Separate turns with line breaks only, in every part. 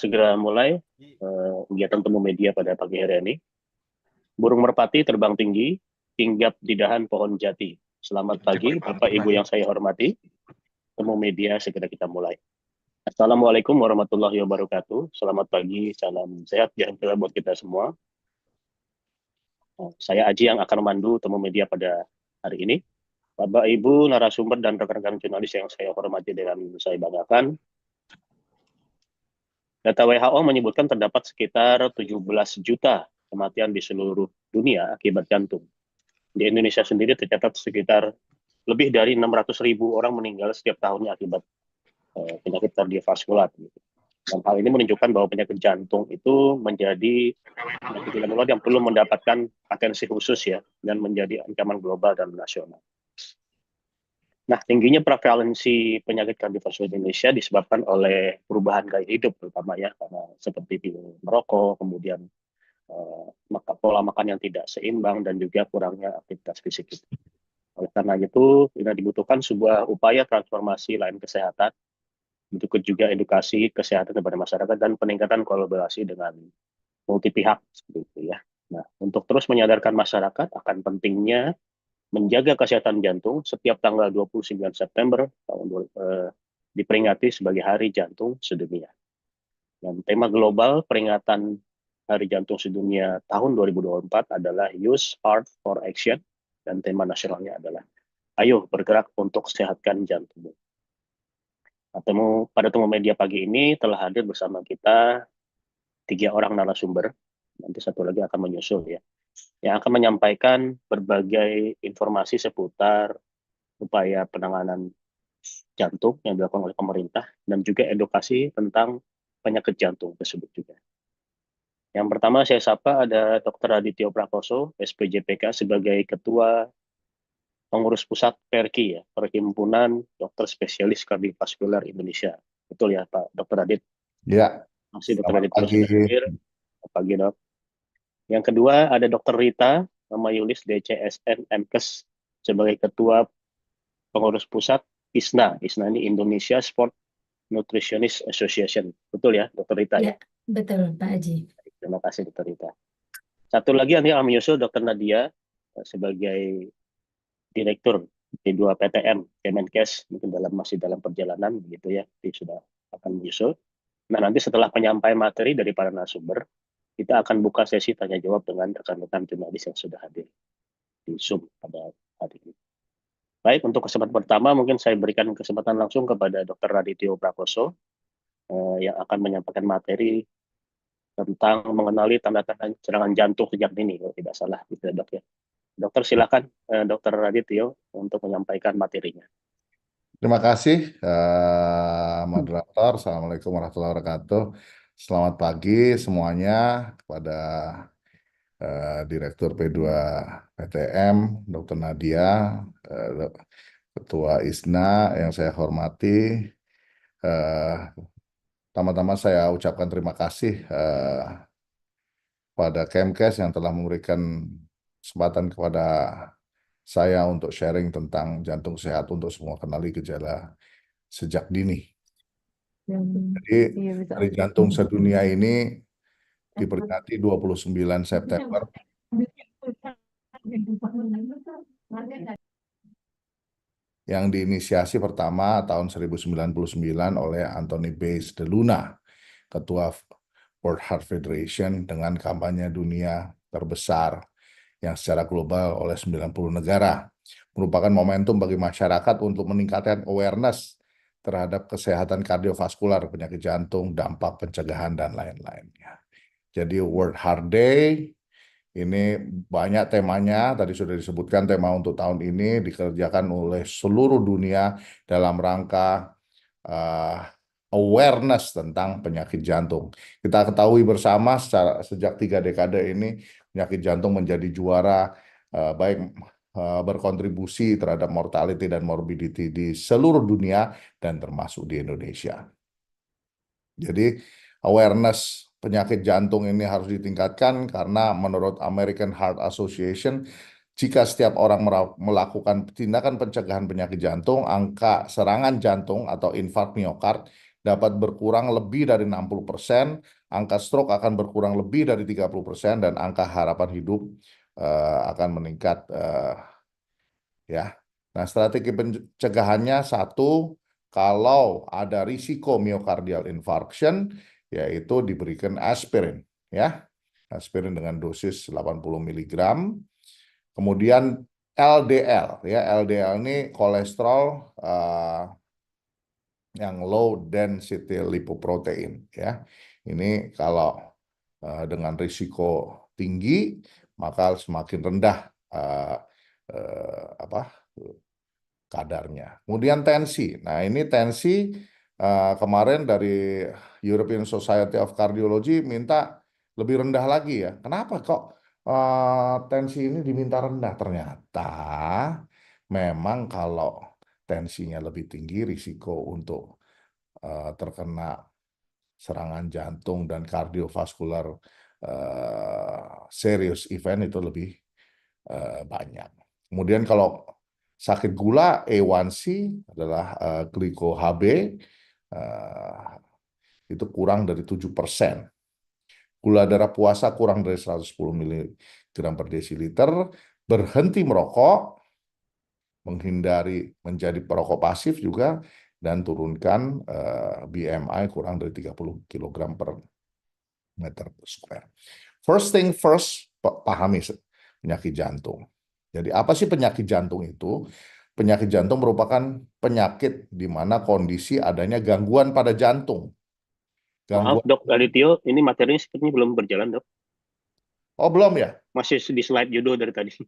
segera mulai kegiatan temu media pada pagi hari ini. Burung merpati terbang tinggi, hinggap di dahan pohon jati. Selamat pagi, Bapak Ibu yang saya hormati. Temu media segera kita mulai. Assalamualaikum warahmatullahi wabarakatuh. Selamat pagi, salam sehat sejahtera buat kita semua. Saya Aji yang akan memandu temu media pada hari ini. Bapak Ibu narasumber dan rekan-rekan jurnalis yang saya hormati dan saya banggakan. Data WHO menyebutkan terdapat sekitar 17 juta kematian di seluruh dunia akibat jantung. Di Indonesia sendiri tercatat sekitar lebih dari 600.000 orang meninggal setiap tahunnya akibat penyakit kardiovaskular. Dan hal ini menunjukkan bahwa penyakit jantung itu menjadi penyakit tidak menular yang perlu mendapatkan atensi khusus ya, dan menjadi ancaman global dan nasional. Nah, tingginya prevalensi penyakit kardiovaskular di Indonesia disebabkan oleh perubahan gaya hidup, terutama ya, karena seperti merokok, kemudian pola makan yang tidak seimbang, dan juga kurangnya aktivitas fisik. Oleh karena itu, ini dibutuhkan sebuah upaya transformasi lain kesehatan, berikut juga edukasi kesehatan kepada masyarakat dan peningkatan kolaborasi dengan multi pihak, seperti itu ya. Nah, untuk terus menyadarkan masyarakat akan pentingnya menjaga kesehatan jantung, setiap tanggal 29 September diperingati sebagai Hari Jantung Sedunia. Dan tema global peringatan Hari Jantung Sedunia tahun 2024 adalah Use Heart for Action, dan tema nasionalnya adalah Ayo bergerak untuk sehatkan jantungmu. Pada temu media pagi ini telah hadir bersama kita 3 orang narasumber, nanti satu lagi akan menyusul ya, yang akan menyampaikan berbagai informasi seputar upaya penanganan jantung yang dilakukan oleh pemerintah dan juga edukasi tentang penyakit jantung tersebut juga. Yang pertama saya sapa ada Dr. Adityo Prakoso, SPJPK, sebagai Ketua Pengurus Pusat PERKI ya, Perhimpunan Dokter Spesialis Kardiovaskular Indonesia. Betul ya Pak Dr. Adit?
Ya,
Masih Dr.
selamat
Adityo
pagi.
sudah hadir. Selamat pagi Dok. Yang kedua ada Dr. Rita Yulis, DCSN MKes, sebagai Ketua Pengurus Pusat ISNA. ISNA ini Indonesia Sport Nutritionist Association. Betul ya, Dr. Rita ya?
Ya, betul Pak Haji.
Terima kasih, Dr. Rita. Satu lagi nanti akan menyusul Dr. Nadia sebagai Direktur P2PTM Kemenkes, mungkin masih dalam perjalanan begitu ya, dia sudah akan menyusul. Nah, nanti setelah penyampaian materi dari para narasumber, kita akan buka sesi tanya jawab dengan rekan-rekan jurnalis yang sudah hadir di Zoom pada hari ini. Baik, untuk kesempatan pertama mungkin saya berikan kesempatan langsung kepada Dr. Adityo Prakoso yang akan menyampaikan materi tentang mengenali tanda-tanda serangan jantung sejak dini, kalau tidak salah, gitu Dok ya. Dokter silakan, Dr. Radityo untuk menyampaikan materinya.
Terima kasih, moderator. Assalamualaikum warahmatullahi wabarakatuh. Selamat pagi semuanya kepada Direktur P2PTM, Dr. Nadia, Ketua ISNA yang saya hormati. Pertama-tama saya ucapkan terima kasih pada Kemkes yang telah memberikan kesempatan kepada saya untuk sharing tentang jantung sehat untuk semua kenali gejala sejak dini. Jadi Hari Jantung Sedunia ini diperingati 29 September yang diinisiasi pertama tahun 1099 oleh Anthony Bayes de Luna, Ketua World Heart Federation, dengan kampanye dunia terbesar yang secara global oleh 90 negara. Merupakan momentum bagi masyarakat untuk meningkatkan awareness terhadap kesehatan kardiovaskular, penyakit jantung, dampak pencegahan, dan lain-lainnya. Jadi World Heart Day ini banyak temanya, tadi sudah disebutkan tema untuk tahun ini dikerjakan oleh seluruh dunia dalam rangka awareness tentang penyakit jantung. Kita ketahui bersama sejak 3 dekade ini penyakit jantung menjadi juara, baik berkontribusi terhadap mortality dan morbidity di seluruh dunia dan termasuk di Indonesia. Jadi awareness penyakit jantung ini harus ditingkatkan karena menurut American Heart Association, jika setiap orang melakukan tindakan pencegahan penyakit jantung, angka serangan jantung atau infark miokard dapat berkurang lebih dari 60%, angka stroke akan berkurang lebih dari 30%, dan angka harapan hidup akan meningkat ya. Nah, strategi pencegahannya satu, kalau ada risiko myocardial infarction, yaitu diberikan aspirin ya. Aspirin dengan dosis 80 mg. Kemudian LDL ya, LDL ini kolesterol yang low density lipoprotein ya. Ini kalau dengan risiko tinggi maka semakin rendah apa kadarnya. Kemudian tensi. Nah, ini tensi kemarin dari European Society of Cardiology minta lebih rendah lagi ya. Kenapa kok tensi ini diminta rendah? Ternyata memang kalau tensinya lebih tinggi, risiko untuk terkena serangan jantung dan kardiovaskular serious event itu lebih banyak. Kemudian kalau sakit gula, A1C adalah gliko HB itu kurang dari 7%. Gula darah puasa kurang dari 110 mg per desiliter. Berhenti merokok, menghindari menjadi perokok pasif juga, dan turunkan BMI kurang dari 30 kg per meter square. First thing first, pahami penyakit jantung. Jadi apa sih penyakit jantung itu? Penyakit jantung merupakan penyakit di mana kondisi adanya gangguan pada jantung.
Maaf
Gangguan.
dok, Adityo, ini materinya sepertinya belum berjalan dok.
Oh, belum ya?
Masih di slide judul dari tadi. Oh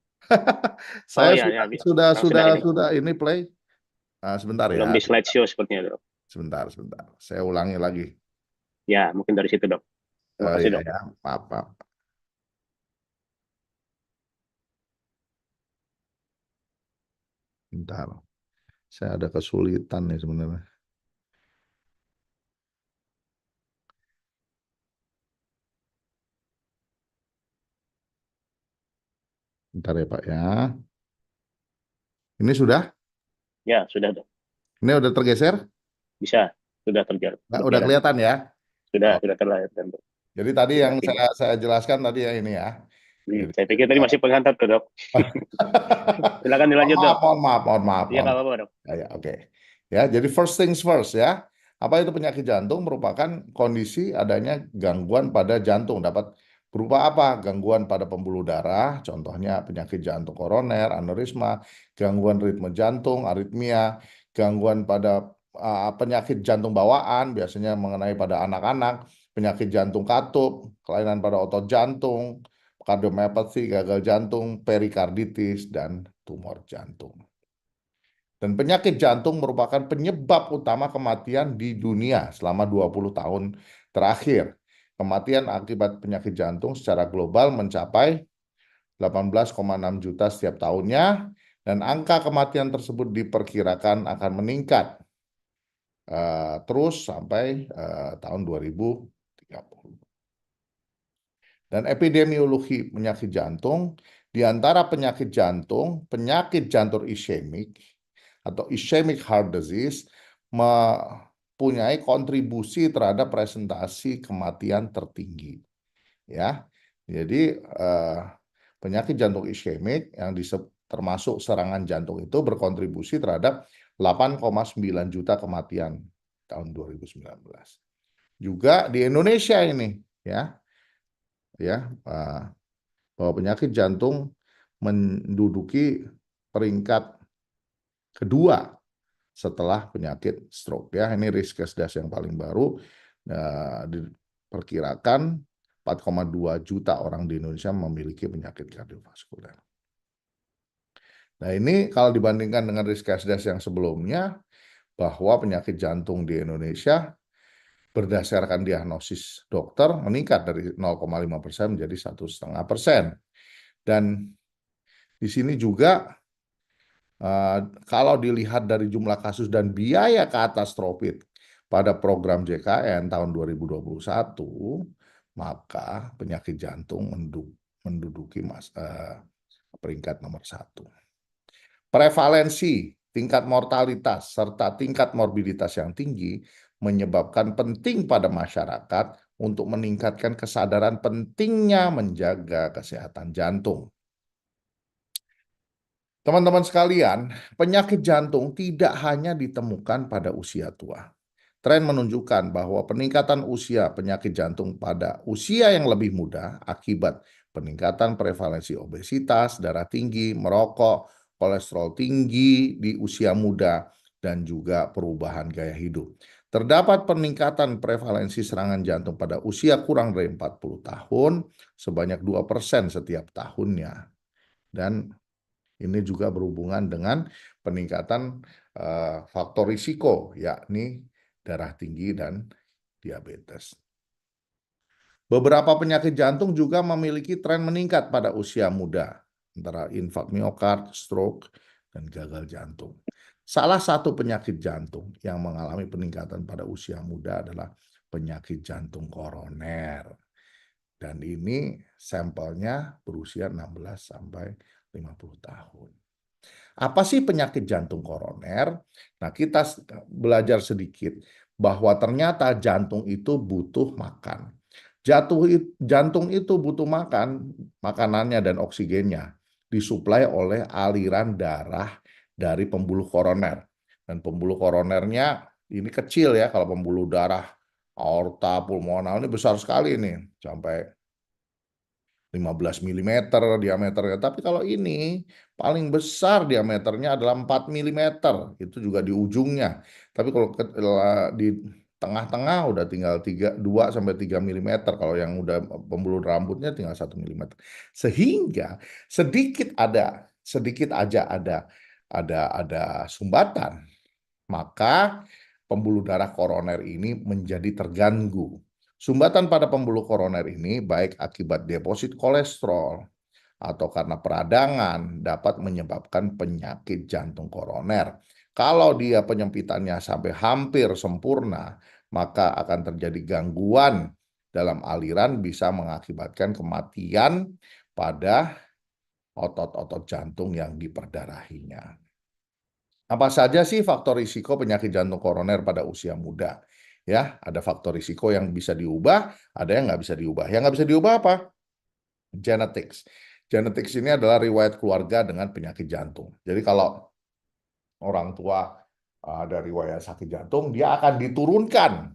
Saya
ya, ya, sudah ini.
sudah ini play. Nah, sebentar
Belum
ya.
di slideshow sepertinya dok.
Sebentar. Saya ulangi lagi.
Ya, mungkin dari situ dok. Terima kasih
Ya,
dok.
ya. Maaf. Bentar. Saya ada kesulitan nih sebenarnya. Bentar ya Pak ya. Ini sudah?
Ya, sudah dok.
Ini udah tergeser?
Bisa, sudah terjadi.
Nah, udah
Berjalan.
kelihatan ya? Oh,
Sudah terlihat dok.
jadi tadi
Sudah
yang
tinggal.
saya jelaskan tadi ya ini ya. Jadi,
Saya pikir tadi masih penghantar tuh dok. Silakan dilanjut dok.
mohon maaf.
Iya, nggak apa-apa dok.
Ya, oke. Ya, jadi first things first ya. Apa itu penyakit jantung? Merupakan kondisi adanya gangguan pada jantung. Dapat berupa apa? Gangguan pada pembuluh darah, contohnya penyakit jantung koroner, aneurisma, gangguan ritme jantung, aritmia, gangguan pada penyakit jantung bawaan, biasanya mengenai pada anak-anak, penyakit jantung katup, kelainan pada otot jantung, kardiomyopati, gagal jantung, perikarditis, dan tumor jantung. Dan penyakit jantung merupakan penyebab utama kematian di dunia selama 20 tahun terakhir. Kematian akibat penyakit jantung secara global mencapai 18,6 juta setiap tahunnya, dan angka kematian tersebut diperkirakan akan meningkat terus sampai tahun 2030. Dan epidemiologi penyakit jantung, di antara penyakit jantung ischemic atau ischemic heart disease mempunyai kontribusi terhadap presentasi kematian tertinggi. Ya, jadi penyakit jantung ischemic yang termasuk serangan jantung itu berkontribusi terhadap 8,9 juta kematian tahun 2019. Juga di Indonesia ini, ya bahwa penyakit jantung menduduki peringkat kedua setelah penyakit stroke. Ya, ini Riskesdas yang paling baru, diperkirakan 4,2 juta orang di Indonesia memiliki penyakit kardiovaskuler. Nah, ini kalau dibandingkan dengan Riskesdas yang sebelumnya, bahwa penyakit jantung di Indonesia berdasarkan diagnosis dokter meningkat dari 0,5% menjadi 1,5%. Dan di sini juga kalau dilihat dari jumlah kasus dan biaya katastrofik pada program JKN tahun 2021, maka penyakit jantung menduduki peringkat nomor 1. Prevalensi tingkat mortalitas, serta tingkat morbiditas yang tinggi menyebabkan penting pada masyarakat untuk meningkatkan kesadaran pentingnya menjaga kesehatan jantung. Teman-teman sekalian, penyakit jantung tidak hanya ditemukan pada usia tua. Tren menunjukkan bahwa peningkatan usia penyakit jantung pada usia yang lebih muda akibat peningkatan prevalensi obesitas, darah tinggi, merokok, kolesterol tinggi di usia muda, dan juga perubahan gaya hidup. Terdapat peningkatan prevalensi serangan jantung pada usia kurang dari 40 tahun sebanyak 2% setiap tahunnya. Dan ini juga berhubungan dengan peningkatan faktor risiko, yakni darah tinggi dan diabetes. Beberapa penyakit jantung juga memiliki tren meningkat pada usia muda, antara infark miokard, stroke, dan gagal jantung. Salah satu penyakit jantung yang mengalami peningkatan pada usia muda adalah penyakit jantung koroner. Dan ini sampelnya berusia 16 sampai 50 tahun. Apa sih penyakit jantung koroner? Nah, kita belajar sedikit bahwa ternyata jantung itu butuh makan. Jantung itu butuh makan, makanannya dan oksigennya disuplai oleh aliran darah dari pembuluh koroner. Dan pembuluh koronernya ini kecil ya, kalau pembuluh darah aorta pulmonal ini besar sekali nih, sampai 15 mm diameternya. Tapi kalau ini paling besar diameternya adalah 4 mm. Itu juga di ujungnya. Tapi kalau di tengah-tengah udah tinggal 2 sampai 3 mm. Kalau yang udah pembuluh rambutnya tinggal 1 mm. Sehingga sedikit aja ada sumbatan, maka pembuluh darah koroner ini menjadi terganggu. Sumbatan pada pembuluh koroner ini baik akibat deposit kolesterol atau karena peradangan dapat menyebabkan penyakit jantung koroner. Kalau dia penyempitannya sampai hampir sempurna, maka akan terjadi gangguan dalam aliran, bisa mengakibatkan kematian pada otot-otot jantung yang diperdarahinya. Apa saja sih faktor risiko penyakit jantung koroner pada usia muda? Ya, ada faktor risiko yang bisa diubah, ada yang nggak bisa diubah. Yang nggak bisa diubah apa? Genetics. Genetics ini adalah riwayat keluarga dengan penyakit jantung. Jadi kalau orang tua ada riwayat sakit jantung, dia akan diturunkan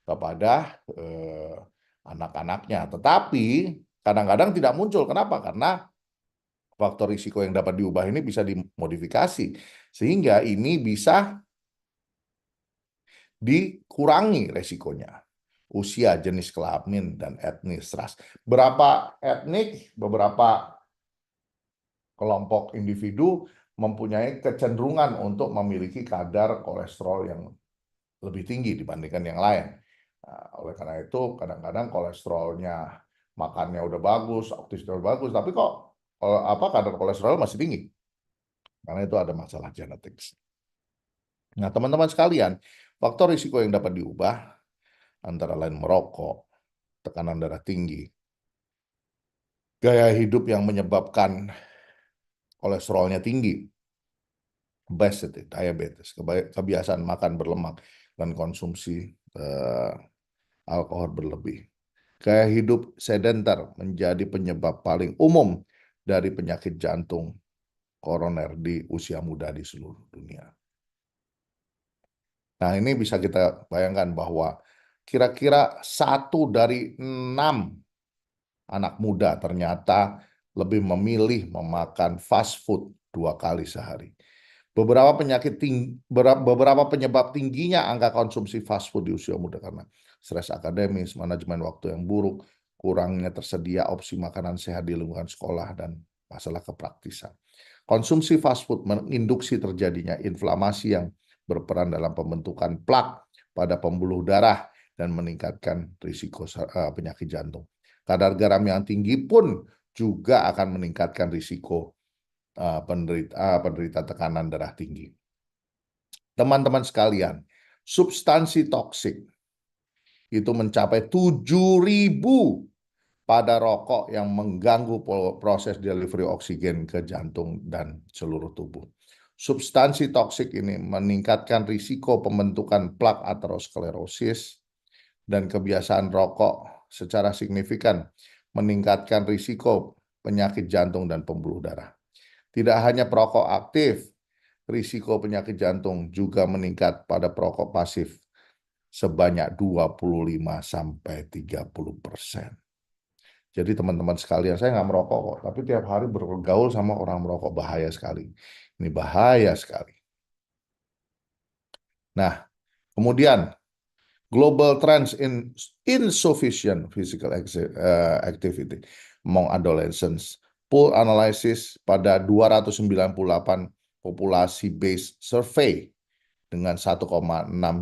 kepada anak-anaknya. Tetapi kadang-kadang tidak muncul. Kenapa? Karena faktor risiko yang dapat diubah ini bisa dimodifikasi. Sehingga ini bisa dikurangi resikonya. Usia, jenis kelamin, dan etnis ras. Beberapa etnik, beberapa kelompok individu mempunyai kecenderungan untuk memiliki kadar kolesterol yang lebih tinggi dibandingkan yang lain. Nah, oleh karena itu, kadang-kadang kolesterolnya, makannya udah bagus, aktivitasnya udah bagus, tapi kok kadar kolesterol masih tinggi? Karena itu ada masalah genetik. Nah, teman-teman sekalian, faktor risiko yang dapat diubah antara lain merokok, tekanan darah tinggi, gaya hidup yang menyebabkan kolesterolnya tinggi, obesity, diabetes, kebiasaan makan berlemak, dan konsumsi alkohol berlebih. Gaya hidup sedentar menjadi penyebab paling umum dari penyakit jantung koroner di usia muda di seluruh dunia. Nah, ini bisa kita bayangkan bahwa kira-kira 1 dari 6 anak muda ternyata lebih memilih memakan fast food 2 kali sehari. Beberapa penyebab tingginya angka konsumsi fast food di usia muda karena stres akademis, manajemen waktu yang buruk, kurangnya tersedia opsi makanan sehat di lingkungan sekolah, dan masalah kepraktisan. Konsumsi fast food menginduksi terjadinya inflamasi yang berperan dalam pembentukan plak pada pembuluh darah dan meningkatkan risiko penyakit jantung. Kadar garam yang tinggi pun juga akan meningkatkan risiko penderita tekanan darah tinggi. Teman-teman sekalian, substansi toksik itu mencapai 7.000 pada rokok yang mengganggu proses delivery oksigen ke jantung dan seluruh tubuh. Substansi toksik ini meningkatkan risiko pembentukan plak aterosklerosis, dan kebiasaan rokok secara signifikan meningkatkan risiko penyakit jantung dan pembuluh darah. Tidak hanya perokok aktif, risiko penyakit jantung juga meningkat pada perokok pasif sebanyak 25-30%. Jadi teman-teman sekalian, saya nggak merokok kok, tapi tiap hari bergaul sama orang merokok, bahaya sekali. Ini bahaya sekali. Nah, kemudian global trends in insufficient physical activity among adolescents. Pool analysis pada 298 populasi based survey dengan 1,6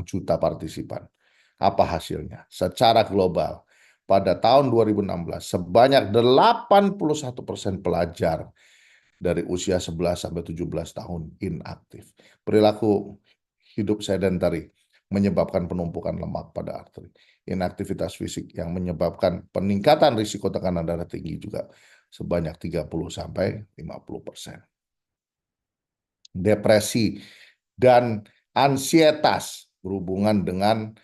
juta partisipan. Apa hasilnya? Secara global, pada tahun 2016, sebanyak 81% pelajar dari usia 11 sampai 17 tahun inaktif. Perilaku hidup sedentary menyebabkan penumpukan lemak pada arteri. Inaktivitas fisik yang menyebabkan peningkatan risiko tekanan darah tinggi juga sebanyak 30-50%. Depresi dan ansietas berhubungan dengan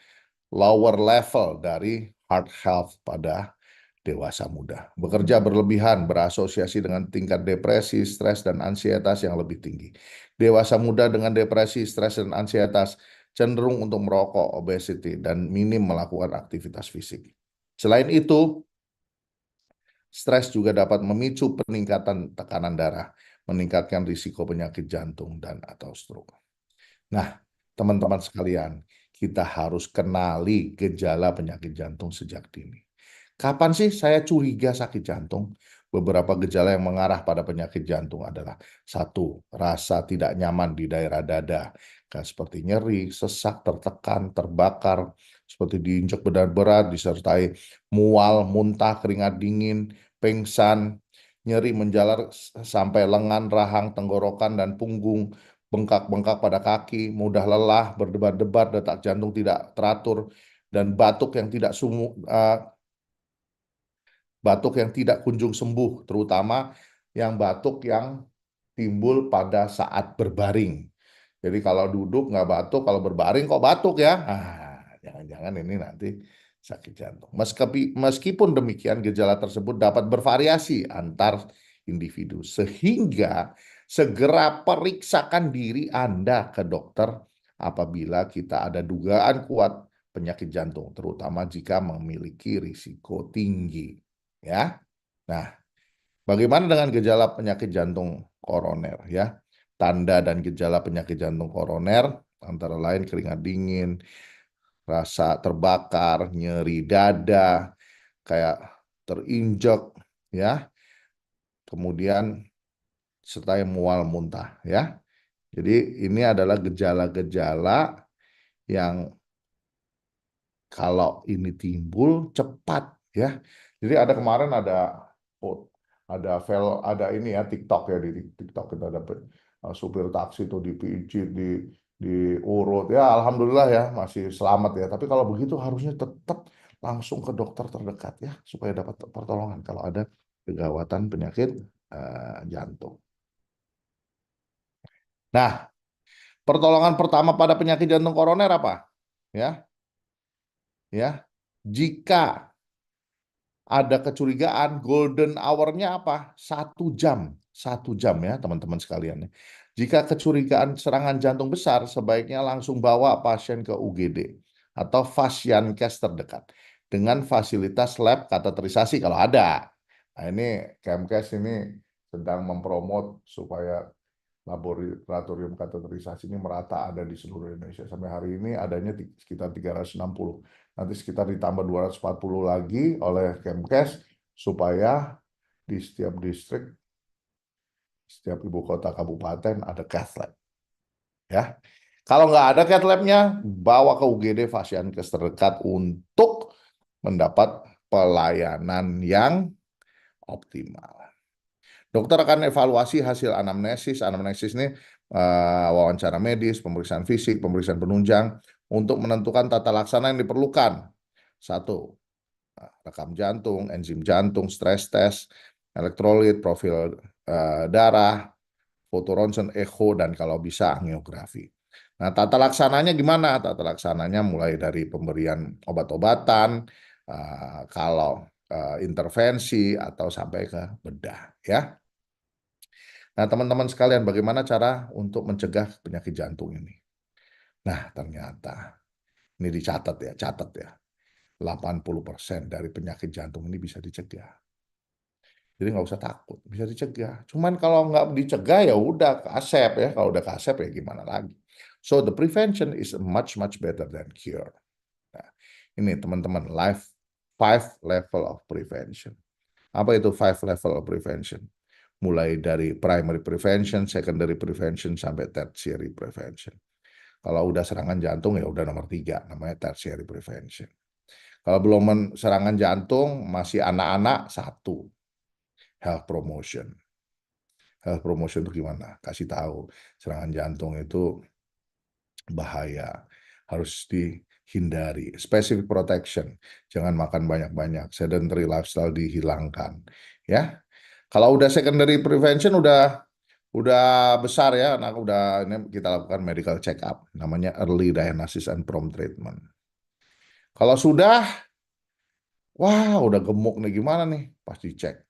lower level dari heart health pada dewasa muda. Bekerja berlebihan berasosiasi dengan tingkat depresi, stres, dan ansietas yang lebih tinggi. Dewasa muda dengan depresi, stres, dan ansietas cenderung untuk merokok, obesity, dan minim melakukan aktivitas fisik. Selain itu, stres juga dapat memicu peningkatan tekanan darah, meningkatkan risiko penyakit jantung dan atau stroke. Nah, teman-teman sekalian, kita harus kenali gejala penyakit jantung sejak dini. Kapan sih saya curiga sakit jantung? Beberapa gejala yang mengarah pada penyakit jantung adalah: satu, rasa tidak nyaman di daerah dada, seperti nyeri, sesak, tertekan, terbakar, seperti diinjak berat-berat, disertai mual, muntah, keringat dingin, pingsan, nyeri menjalar sampai lengan, rahang, tenggorokan, dan punggung, bengkak-bengkak pada kaki, mudah lelah, berdebar-debar, detak jantung tidak teratur, dan batuk yang tidak kunjung sembuh, terutama yang batuk yang timbul pada saat berbaring. Jadi kalau duduk nggak batuk, kalau berbaring kok batuk ya? Jangan-jangan ini nanti sakit jantung. Meskipun demikian, gejala tersebut dapat bervariasi antar individu, sehingga segera periksakan diri Anda ke dokter apabila kita ada dugaan kuat penyakit jantung, terutama jika memiliki risiko tinggi. Ya, nah, bagaimana dengan gejala penyakit jantung koroner? Ya, tanda dan gejala penyakit jantung koroner antara lain keringat dingin, rasa terbakar, nyeri dada, kayak terinjek, ya. Kemudian serta mual muntah, ya. Jadi ini adalah gejala-gejala yang kalau ini timbul cepat, ya. Jadi kemarin ada ini ya, TikTok ya, di TikTok kita ada supir taksi itu dipijit, diurut, ya alhamdulillah ya masih selamat ya. Tapi kalau begitu harusnya tetap langsung ke dokter terdekat ya, supaya dapat pertolongan kalau ada kegawatan penyakit jantung. Nah, pertolongan pertama pada penyakit jantung koroner apa? Ya, jika ada kecurigaan, golden hour-nya apa? 1 jam. 1 jam ya teman-teman sekalian. Jika kecurigaan serangan jantung besar, sebaiknya langsung bawa pasien ke UGD atau Fasiankes terdekat dengan fasilitas lab kateterisasi kalau ada. Nah, ini Kemkes ini sedang mempromot supaya laboratorium kateterisasi ini merata ada di seluruh Indonesia. Sampai hari ini adanya sekitar 360. Nanti sekitar ditambah 240 lagi oleh Kemkes supaya di setiap distrik, setiap ibu kota kabupaten ada cath lab. Ya. Kalau nggak ada cath lab-nya, bawa ke UGD Fasiankes terdekat untuk mendapat pelayanan yang optimal. Dokter akan evaluasi hasil anamnesis. Anamnesis ini wawancara medis, pemeriksaan fisik, pemeriksaan penunjang untuk menentukan tata laksana yang diperlukan. 1, rekam jantung, enzim jantung, stres test, elektrolit, profil darah, foto ronsen, echo, dan kalau bisa angiografi. Nah, tata laksananya gimana? Tata laksananya mulai dari pemberian obat-obatan, kalau intervensi atau sampai ke bedah, ya. Nah, teman-teman sekalian, bagaimana cara untuk mencegah penyakit jantung ini? Nah, ternyata ini dicatat ya, catat ya. 80% dari penyakit jantung ini bisa dicegah. Jadi nggak usah takut, bisa dicegah. Cuman kalau nggak dicegah ya udah kasep ya. Kalau udah kasep ya gimana lagi. So the prevention is much better than cure. Nah, ini teman-teman, five level of prevention. Apa itu five level of prevention? Mulai dari primary prevention, secondary prevention, sampai tertiary prevention. Kalau udah serangan jantung ya udah nomor 3, namanya tertiary prevention. Kalau belum serangan jantung, masih anak-anak, 1, health promotion. Health promotion itu gimana? Kasih tahu, serangan jantung itu bahaya, harus dihindari. Specific protection, jangan makan banyak-banyak. Sedentary lifestyle dihilangkan. Ya, kalau udah secondary prevention udah besar ya, nah udah ini kita lakukan medical check up, namanya early diagnosis and prompt treatment. Kalau sudah, wah udah gemuk nih gimana nih? Pasti cek.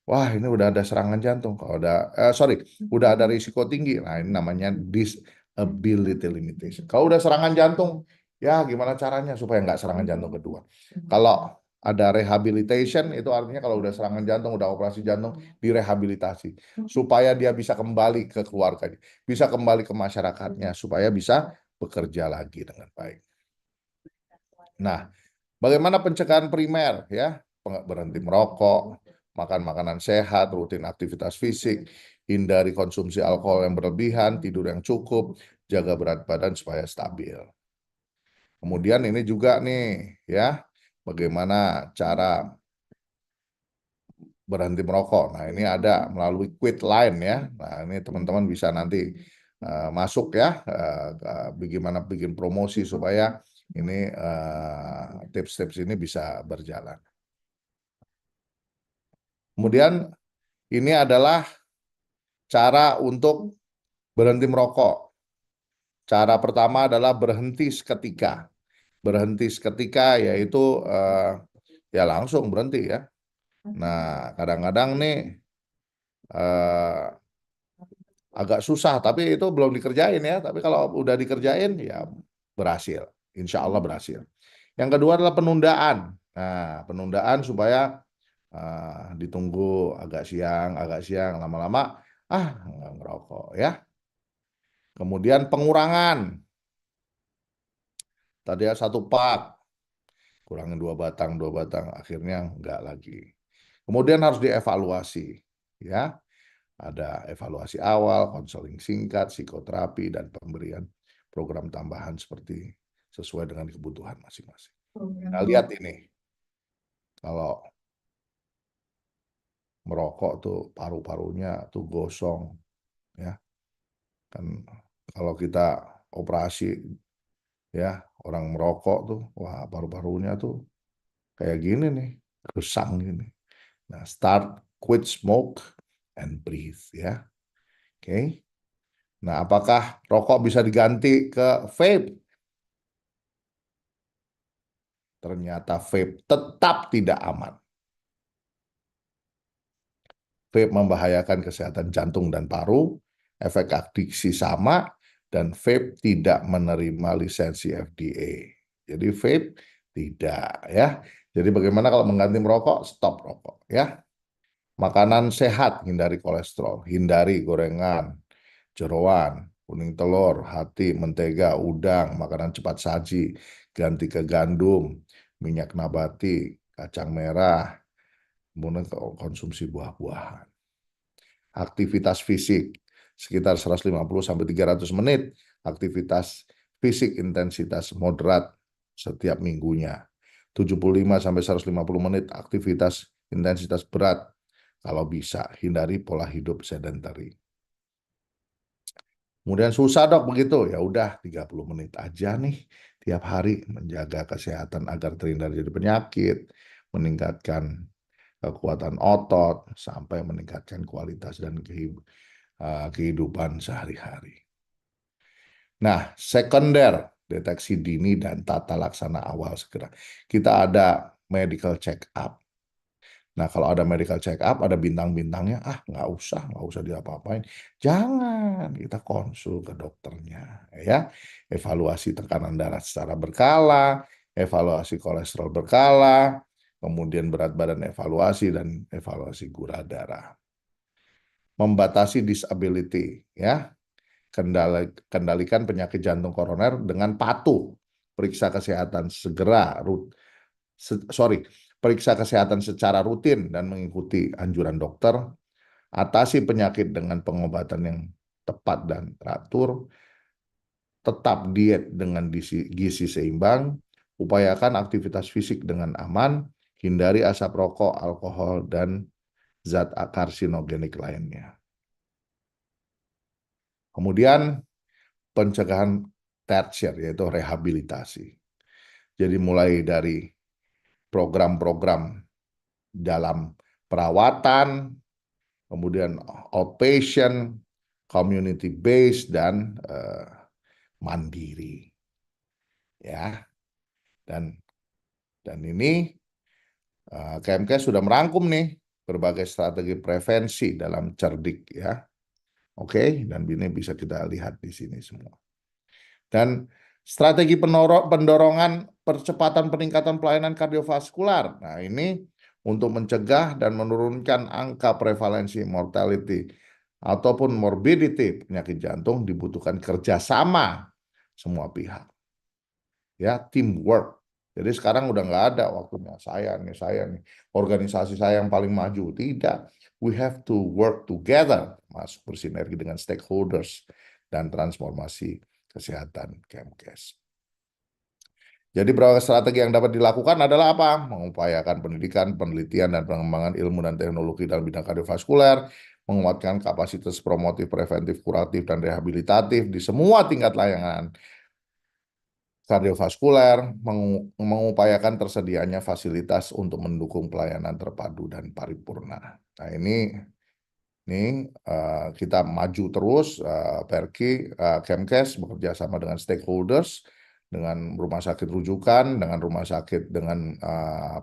Wah ini udah ada serangan jantung. Kalau udah ada risiko tinggi. Nah ini namanya disability limitation. Kalau udah serangan jantung, ya gimana caranya supaya nggak serangan jantung kedua? Kalau ada rehabilitation, itu artinya kalau udah serangan jantung, udah operasi jantung, direhabilitasi. Supaya dia bisa kembali ke keluarganya, bisa kembali ke masyarakatnya, supaya bisa bekerja lagi dengan baik. Nah, bagaimana pencegahan primer ya? Berhenti merokok, makan makanan sehat, rutin aktivitas fisik, hindari konsumsi alkohol yang berlebihan, tidur yang cukup, jaga berat badan supaya stabil. Kemudian ini juga nih ya, bagaimana cara berhenti merokok. Nah, ini ada melalui Quit Line ya. Nah, ini teman-teman bisa nanti masuk ya, bagaimana bikin promosi supaya ini tips-tips ini bisa berjalan. Kemudian ini adalah cara untuk berhenti merokok. Cara pertama adalah berhenti seketika. Berhenti seketika yaitu ya langsung berhenti ya. Nah, kadang-kadang nih agak susah, tapi itu belum dikerjain ya. Tapi kalau udah dikerjain ya berhasil. Insya Allah berhasil. Yang kedua adalah penundaan. Nah, penundaan supaya ditunggu agak siang, lama-lama nggak ngerokok ya. Kemudian pengurangan. Tadi ya 1 pak, kurangin 2 batang, akhirnya nggak lagi. Kemudian harus dievaluasi, ya. Ada evaluasi awal, konseling singkat, psikoterapi, dan pemberian program tambahan seperti sesuai dengan kebutuhan masing-masing. Nah, lihat ini, kalau merokok tuh paru-parunya tuh gosong, ya. Kan kalau kita operasi, ya orang merokok tuh, wah paru-parunya tuh kayak gini nih, rusang gini. Nah, quit smoke and breathe ya. Oke. Nah, apakah rokok bisa diganti ke vape? Ternyata vape tetap tidak aman. Vape membahayakan kesehatan jantung dan paru, efek adiksi sama, dan vape tidak menerima lisensi FDA. Jadi vape tidak ya. Jadi bagaimana kalau mengganti merokok? Stop rokok ya. Makanan sehat, hindari kolesterol, hindari gorengan, jeroan, kuning telur, hati, mentega, udang, makanan cepat saji, ganti ke gandum, minyak nabati, kacang merah, kemudian konsumsi buah-buahan. Aktivitas fisik sekitar 150-300 menit, aktivitas fisik intensitas moderat setiap minggunya. 75-150 menit aktivitas intensitas berat. Kalau bisa, hindari pola hidup sedentary. Kemudian susah dok begitu, ya udah 30 menit aja nih tiap hari menjaga kesehatan agar terhindar dari penyakit, meningkatkan kekuatan otot, sampai meningkatkan kualitas dan kehidupan sehari-hari. Nah, sekunder, deteksi dini dan tata laksana awal segera. Kita ada medical check up. Nah, kalau ada medical check up, ada bintang-bintangnya, nggak usah diapa-apain. Jangan, kita konsul ke dokternya, ya. Evaluasi tekanan darah secara berkala, evaluasi kolesterol berkala, kemudian berat badan evaluasi, dan evaluasi gula darah. Membatasi disability, ya. Kendalikan penyakit jantung koroner dengan patuh, periksa kesehatan periksa kesehatan secara rutin dan mengikuti anjuran dokter, atasi penyakit dengan pengobatan yang tepat dan teratur, tetap diet dengan gizi seimbang, upayakan aktivitas fisik dengan aman, hindari asap rokok, alkohol, dan zat karsinogenik lainnya. Kemudian pencegahan tersier, yaitu rehabilitasi. Jadi mulai dari program-program dalam perawatan, kemudian outpatient, community based, dan mandiri, ya. Dan ini KMK sudah merangkum nih berbagai strategi prevensi dalam cerdik, ya. Oke, dan ini bisa kita lihat di sini semua. Dan strategi pendorongan percepatan peningkatan pelayanan kardiovaskular. Nah, ini untuk mencegah dan menurunkan angka prevalensi mortality ataupun morbidity penyakit jantung dibutuhkan kerjasama semua pihak. Ya, teamwork. Jadi sekarang udah nggak ada waktunya saya nih, organisasi saya yang paling maju. Tidak. We have to work together, masuk bersinergi dengan stakeholders dan transformasi kesehatan Kemkes. Jadi berbagai strategi yang dapat dilakukan adalah apa? Mengupayakan pendidikan, penelitian, dan pengembangan ilmu dan teknologi dalam bidang kardiovaskuler, menguatkan kapasitas promotif, preventif, kuratif, dan rehabilitatif di semua tingkat layanan kardiovaskuler, mengupayakan tersedianya fasilitas untuk mendukung pelayanan terpadu dan paripurna. Nah, ini kita maju terus, Perki, Kemkes bekerja sama dengan stakeholders, dengan rumah sakit rujukan, dengan rumah sakit dengan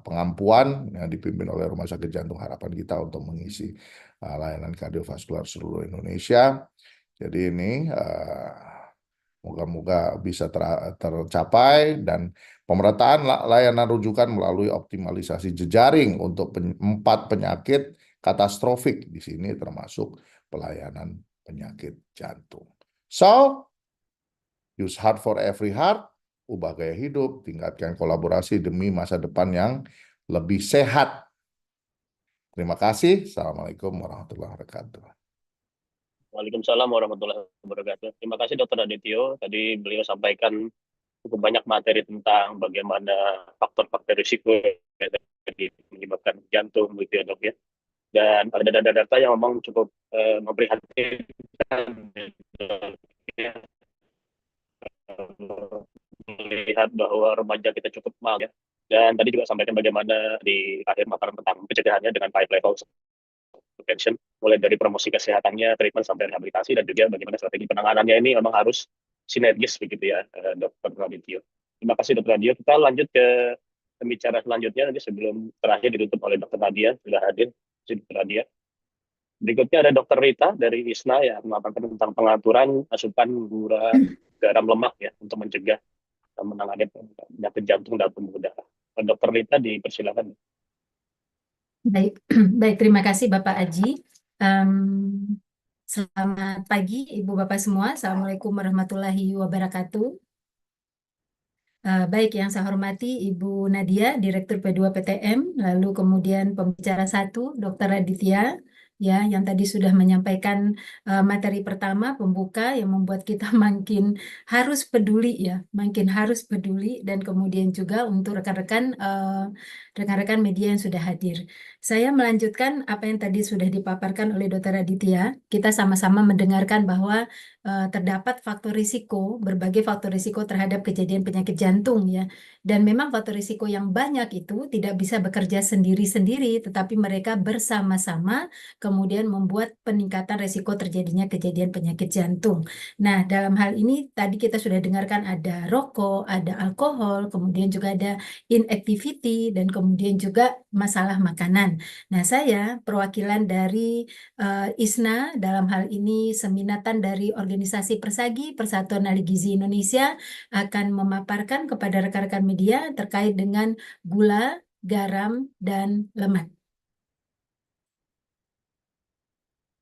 pengampuan yang dipimpin oleh Rumah Sakit Jantung Harapan kita untuk mengisi layanan kardiovaskular seluruh Indonesia. Jadi ini moga-moga bisa tercapai, dan pemerataan layanan rujukan melalui optimalisasi jejaring untuk 4 penyakit katastrofik, di sini termasuk pelayanan penyakit jantung. So, use heart for every heart, ubah gaya hidup, tingkatkan kolaborasi demi masa depan yang lebih sehat. Terima kasih. Assalamualaikum warahmatullahi wabarakatuh.
Waalaikumsalam warahmatullahi wabarakatuh. Terima kasih Dr. Adityo. Tadi beliau sampaikan cukup banyak materi tentang bagaimana faktor-faktor risiko yang menyebabkan jantung, gitu ya dok ya. Dan ada data-data yang memang cukup memprihatinkan, ya. Melihat bahwa remaja kita cukup mahal, ya. Dan tadi juga sampaikan bagaimana di akhir paparan tentang pencegahannya dengan 5 levels prevention, mulai dari promosi kesehatannya, treatment sampai rehabilitasi, dan juga bagaimana strategi penanganannya ini memang harus sinergis begitu ya, Dr. Radityo. Terima kasih Dr. Radityo. Kita lanjut ke pembicara selanjutnya nanti sebelum terakhir ditutup oleh Dr. Nadia, sudah hadir Dr. Nadia. Berikutnya ada Dr. Rita dari ISNA yang melaporkan tentang pengaturan asupan gula garam lemak ya untuk mencegah dan menangani penyakit jantung dan pembuluh darah. Dr. Rita dipersilakan.
Baik, baik, terima kasih Bapak Aji. Selamat pagi Ibu Bapak semua. Assalamualaikum warahmatullahi wabarakatuh. Baik, yang saya hormati Ibu Nadia, Direktur P2 PTM, lalu kemudian pembicara 1, Dr. Raditya, ya, yang tadi sudah menyampaikan materi pertama pembuka yang membuat kita makin harus peduli ya, makin harus peduli, dan kemudian juga untuk rekan-rekan media yang sudah hadir. Saya melanjutkan apa yang tadi sudah dipaparkan oleh Dr. Raditya. Kita sama-sama mendengarkan bahwa terdapat faktor risiko, berbagai faktor risiko terhadap kejadian penyakit jantung ya, Dan memang faktor risiko yang banyak itu tidak bisa bekerja sendiri-sendiri, tetapi mereka bersama-sama kemudian membuat peningkatan risiko terjadinya kejadian penyakit jantung. Nah, dalam hal ini tadi kita sudah dengarkan ada rokok, ada alkohol, kemudian juga ada inactivity, dan kemudian juga masalah makanan. Nah, saya perwakilan dari ISNA, dalam hal ini Seminatan dari Organisasi Persagi, Persatuan Ahli Gizi Indonesia, akan memaparkan kepada rekan-rekan media terkait dengan gula, garam, dan lemak.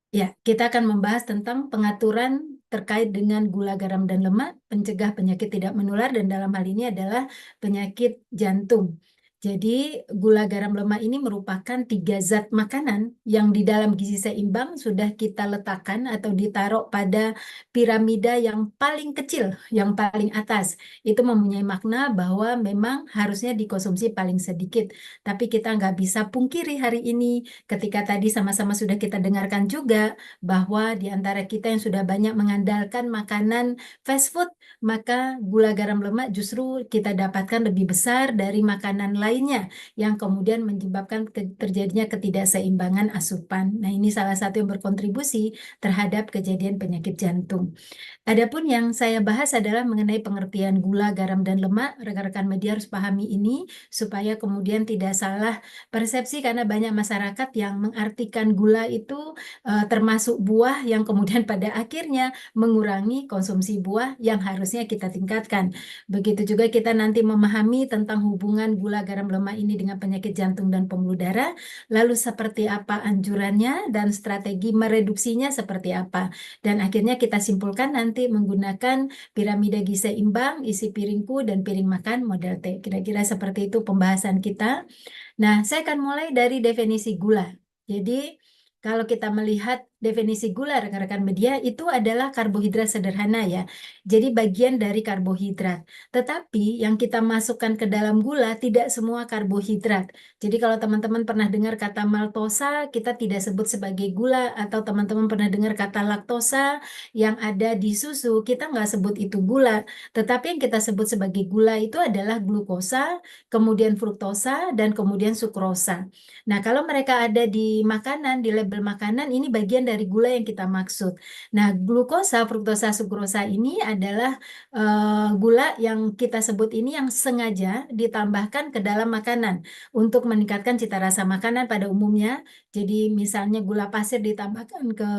Ya, kita akan membahas tentang pengaturan terkait dengan gula, garam, dan lemak, pencegah penyakit tidak menular, dan dalam hal ini adalah penyakit jantung. Jadi, gula, garam, lemak ini merupakan 3 zat makanan yang di dalam gizi seimbang sudah kita letakkan atau ditaruh pada piramida yang paling kecil, yang paling atas. Itu mempunyai makna bahwa memang harusnya dikonsumsi paling sedikit. Tapi kita nggak bisa pungkiri hari ini, ketika tadi sama-sama sudah kita dengarkan juga, bahwa di antara kita yang sudah banyak mengandalkan makanan fast food, maka gula, garam, lemak justru kita dapatkan lebih besar dari makanan lainnya yang kemudian menyebabkan terjadinya ketidakseimbangan asupan. Nah, ini salah satu yang berkontribusi terhadap kejadian penyakit jantung. Adapun yang saya bahas adalah mengenai pengertian gula, garam, dan lemak. Rekan-rekan media harus pahami ini supaya kemudian tidak salah persepsi, karena banyak masyarakat yang mengartikan gula itu termasuk buah yang kemudian pada akhirnya mengurangi konsumsi buah yang harusnya kita tingkatkan. Begitu juga kita nanti memahami tentang hubungan gula, garam, lemak ini dengan penyakit jantung dan pembuluh darah, lalu seperti apa anjurannya dan strategi mereduksinya seperti apa. Dan akhirnya kita simpulkan nanti menggunakan piramida gizi seimbang, isi piringku, dan piring makan model T. Kira-kira seperti itu pembahasan kita. Nah, saya akan mulai dari definisi gula. Jadi, kalau kita melihat definisi gula, rekan-rekan media, itu adalah karbohidrat sederhana ya. Jadi bagian dari karbohidrat. Tetapi yang kita masukkan ke dalam gula tidak semua karbohidrat. Jadi kalau teman-teman pernah dengar kata maltosa, kita tidak sebut sebagai gula, atau teman-teman pernah dengar kata laktosa yang ada di susu, kita nggak sebut itu gula. Tetapi yang kita sebut sebagai gula itu adalah glukosa, kemudian fruktosa, dan kemudian sukrosa. Nah, kalau mereka ada di makanan, di label makanan, ini bagian dari gula yang kita maksud. Nah, glukosa, fruktosa, sukrosa ini adalah gula yang kita sebut ini yang sengaja ditambahkan ke dalam makanan untuk meningkatkan cita rasa makanan pada umumnya. Jadi misalnya gula pasir ditambahkan ke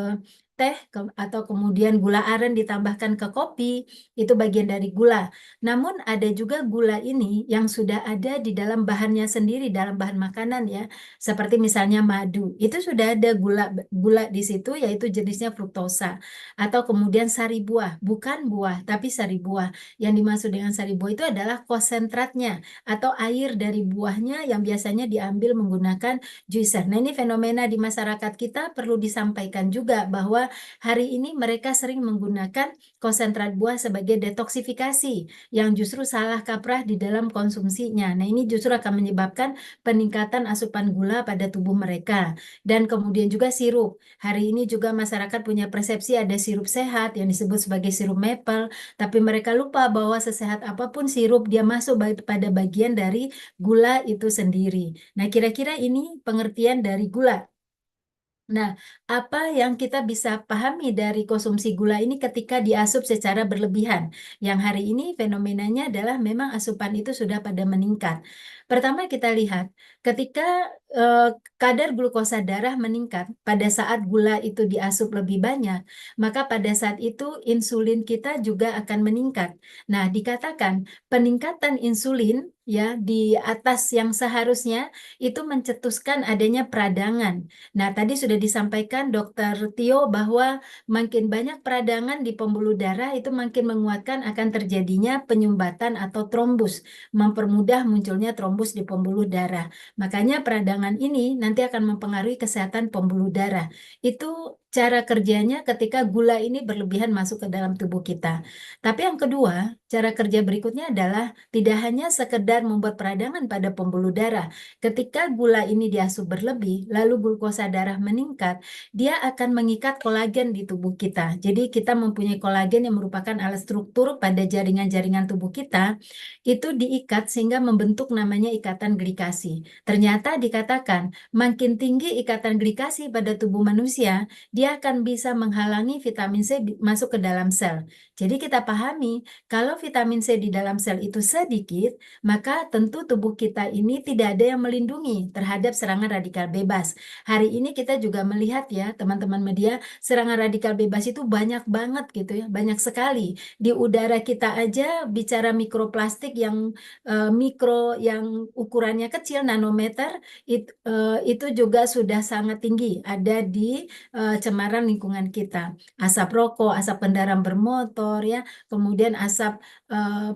teh atau kemudian gula aren ditambahkan ke kopi, itu bagian dari gula. Namun ada juga gula ini yang sudah ada di dalam bahannya sendiri, dalam bahan makanan ya. Seperti misalnya madu, itu sudah ada gula di situ, yaitu jenisnya fruktosa. Atau kemudian sari buah, bukan buah tapi sari buah. Yang dimaksud dengan sari buah itu adalah konsentratnya atau air dari buahnya yang biasanya diambil menggunakan juicer. Nah, ini fenomena di masyarakat kita perlu disampaikan juga, bahwa hari ini mereka sering menggunakan konsentrat buah sebagai detoksifikasi yang justru salah kaprah di dalam konsumsinya. Nah, ini justru akan menyebabkan peningkatan asupan gula pada tubuh mereka. Dan kemudian juga sirup. Hari ini juga masyarakat punya persepsi ada sirup sehat yang disebut sebagai sirup maple, tapi mereka lupa bahwa sesehat apapun sirup, dia masuk pada bagian dari gula itu sendiri. Nah, kira-kira ini pengertian dari gula. Nah, apa yang kita bisa pahami dari konsumsi gula ini ketika diasup secara berlebihan? Yang hari ini fenomenanya adalah memang asupan itu sudah pada meningkat. Pertama kita lihat, ketika kadar glukosa darah meningkat pada saat gula itu diasup lebih banyak, maka pada saat itu insulin kita juga akan meningkat. Nah, dikatakan peningkatan insulin ya di atas yang seharusnya itu mencetuskan adanya peradangan. Nah, tadi sudah disampaikan Dr. Tio bahwa makin banyak peradangan di pembuluh darah itu makin menguatkan akan terjadinya penyumbatan atau trombus, mempermudah munculnya trombus di pembuluh darah. Makanya peradangan ini nanti akan mempengaruhi kesehatan pembuluh darah. Itu cara kerjanya ketika gula ini berlebihan masuk ke dalam tubuh kita. Tapi yang kedua, cara kerja berikutnya adalah tidak hanya sekedar membuat peradangan pada pembuluh darah. Ketika gula ini diasup berlebih, lalu glukosa darah meningkat, dia akan mengikat kolagen di tubuh kita. Jadi kita mempunyai kolagen yang merupakan alat struktur pada jaringan-jaringan tubuh kita, itu diikat sehingga membentuk namanya ikatan glikasi. Ternyata dikatakan makin tinggi ikatan glikasi pada tubuh manusia, dia akan bisa menghalangi vitamin C masuk ke dalam sel. Jadi kita pahami kalau vitamin C di dalam sel itu sedikit, maka tentu tubuh kita ini tidak ada yang melindungi terhadap serangan radikal bebas. Hari ini kita juga melihat ya teman-teman media, serangan radikal bebas itu banyak banget gitu ya, banyak sekali. Di udara kita aja bicara mikroplastik yang mikro yang ukurannya kecil nanometer itu juga sudah sangat tinggi ada di cemaran lingkungan kita. Asap rokok, asap kendaraan bermotor ya, kemudian asap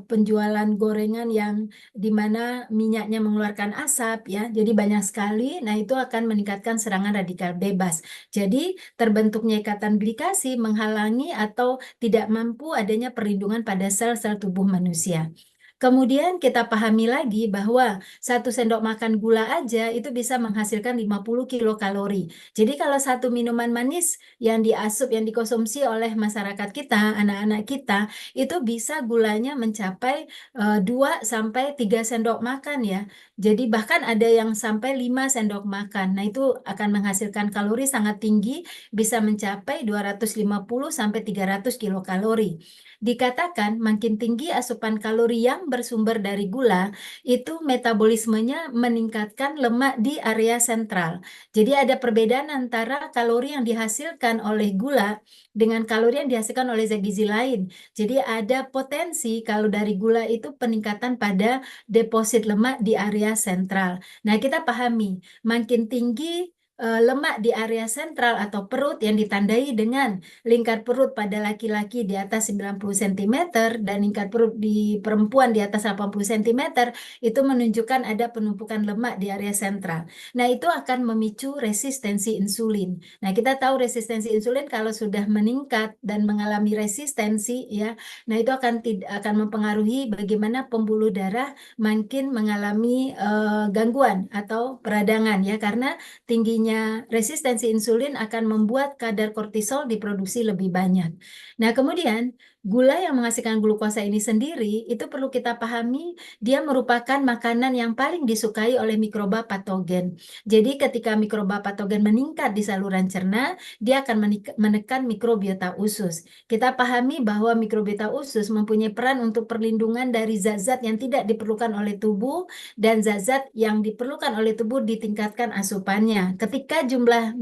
penjualan gorengan yang di mana minyaknya mengeluarkan asap ya. Jadi banyak sekali. Nah, itu akan meningkatkan serangan radikal bebas. Jadi terbentuknya ikatan glikasi menghalangi atau tidak mampu adanya perlindungan pada sel-sel tubuh manusia. Kemudian kita pahami lagi bahwa 1 sendok makan gula aja itu bisa menghasilkan 50 kilokalori. Jadi kalau satu minuman manis yang diasup, yang dikonsumsi oleh masyarakat kita, anak-anak kita, itu bisa gulanya mencapai 2 sampai 3 sendok makan ya. Jadi bahkan ada yang sampai 5 sendok makan. Nah itu akan menghasilkan kalori sangat tinggi, bisa mencapai 250 sampai 300 kilokalori. Dikatakan makin tinggi asupan kalori yang bersumber dari gula, itu metabolismenya meningkatkan lemak di area sentral. Jadi ada perbedaan antara kalori yang dihasilkan oleh gula dengan kalori yang dihasilkan oleh zat gizi lain. Jadi ada potensi kalau dari gula itu peningkatan pada deposit lemak di area sentral. Nah, kita pahami makin tinggi lemak di area sentral atau perut yang ditandai dengan lingkar perut pada laki-laki di atas 90 cm dan lingkar perut di perempuan di atas 80 cm itu menunjukkan ada penumpukan lemak di area sentral. Nah, itu akan memicu resistensi insulin. Nah, kita tahu resistensi insulin kalau sudah meningkat dan mengalami resistensi ya, nah itu akan mempengaruhi bagaimana pembuluh darah makin mengalami gangguan atau peradangan ya, karena tingginya resistensi insulin akan membuat kadar kortisol diproduksi lebih banyak. Nah, kemudian gula yang menghasilkan glukosa ini sendiri itu perlu kita pahami dia merupakan makanan yang paling disukai oleh mikroba patogen. Jadi ketika mikroba patogen meningkat di saluran cerna, dia akan menekan mikrobiota usus. Kita pahami bahwa mikrobiota usus mempunyai peran untuk perlindungan dari zat-zat yang tidak diperlukan oleh tubuh dan zat-zat yang diperlukan oleh tubuh ditingkatkan asupannya. Ketika jumlah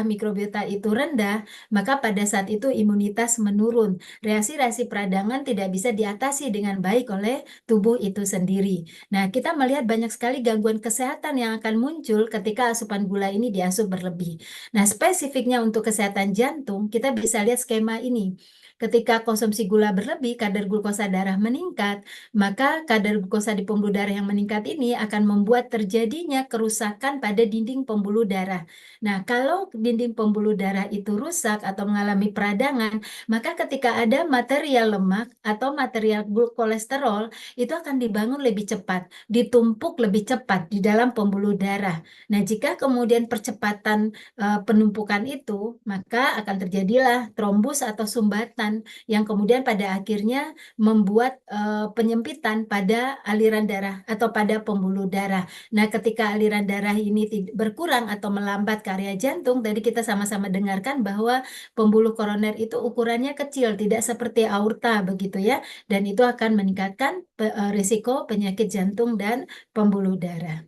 mikrobiota itu rendah, maka pada saat itu imunitas menurun. Reaksi-reaksi peradangan tidak bisa diatasi dengan baik oleh tubuh itu sendiri. Nah, kita melihat banyak sekali gangguan kesehatan yang akan muncul ketika asupan gula ini diasup berlebih. Nah, spesifiknya untuk kesehatan jantung, kita bisa lihat skema ini. Ketika konsumsi gula berlebih, kadar glukosa darah meningkat, maka kadar glukosa di pembuluh darah yang meningkat ini akan membuat terjadinya kerusakan pada dinding pembuluh darah. Nah, kalau dinding pembuluh darah itu rusak atau mengalami peradangan, maka ketika ada material lemak atau material kolesterol, itu akan dibangun lebih cepat, ditumpuk lebih cepat di dalam pembuluh darah. Nah, jika kemudian percepatan penumpukan itu, maka akan terjadilah trombus atau sumbatan yang kemudian pada akhirnya membuat penyempitan pada aliran darah atau pada pembuluh darah. Nah, ketika aliran darah ini berkurang atau melambat ke area jantung, tadi kita sama-sama dengarkan bahwa pembuluh koroner itu ukurannya kecil, tidak seperti aorta begitu ya, dan itu akan meningkatkan risiko penyakit jantung dan pembuluh darah.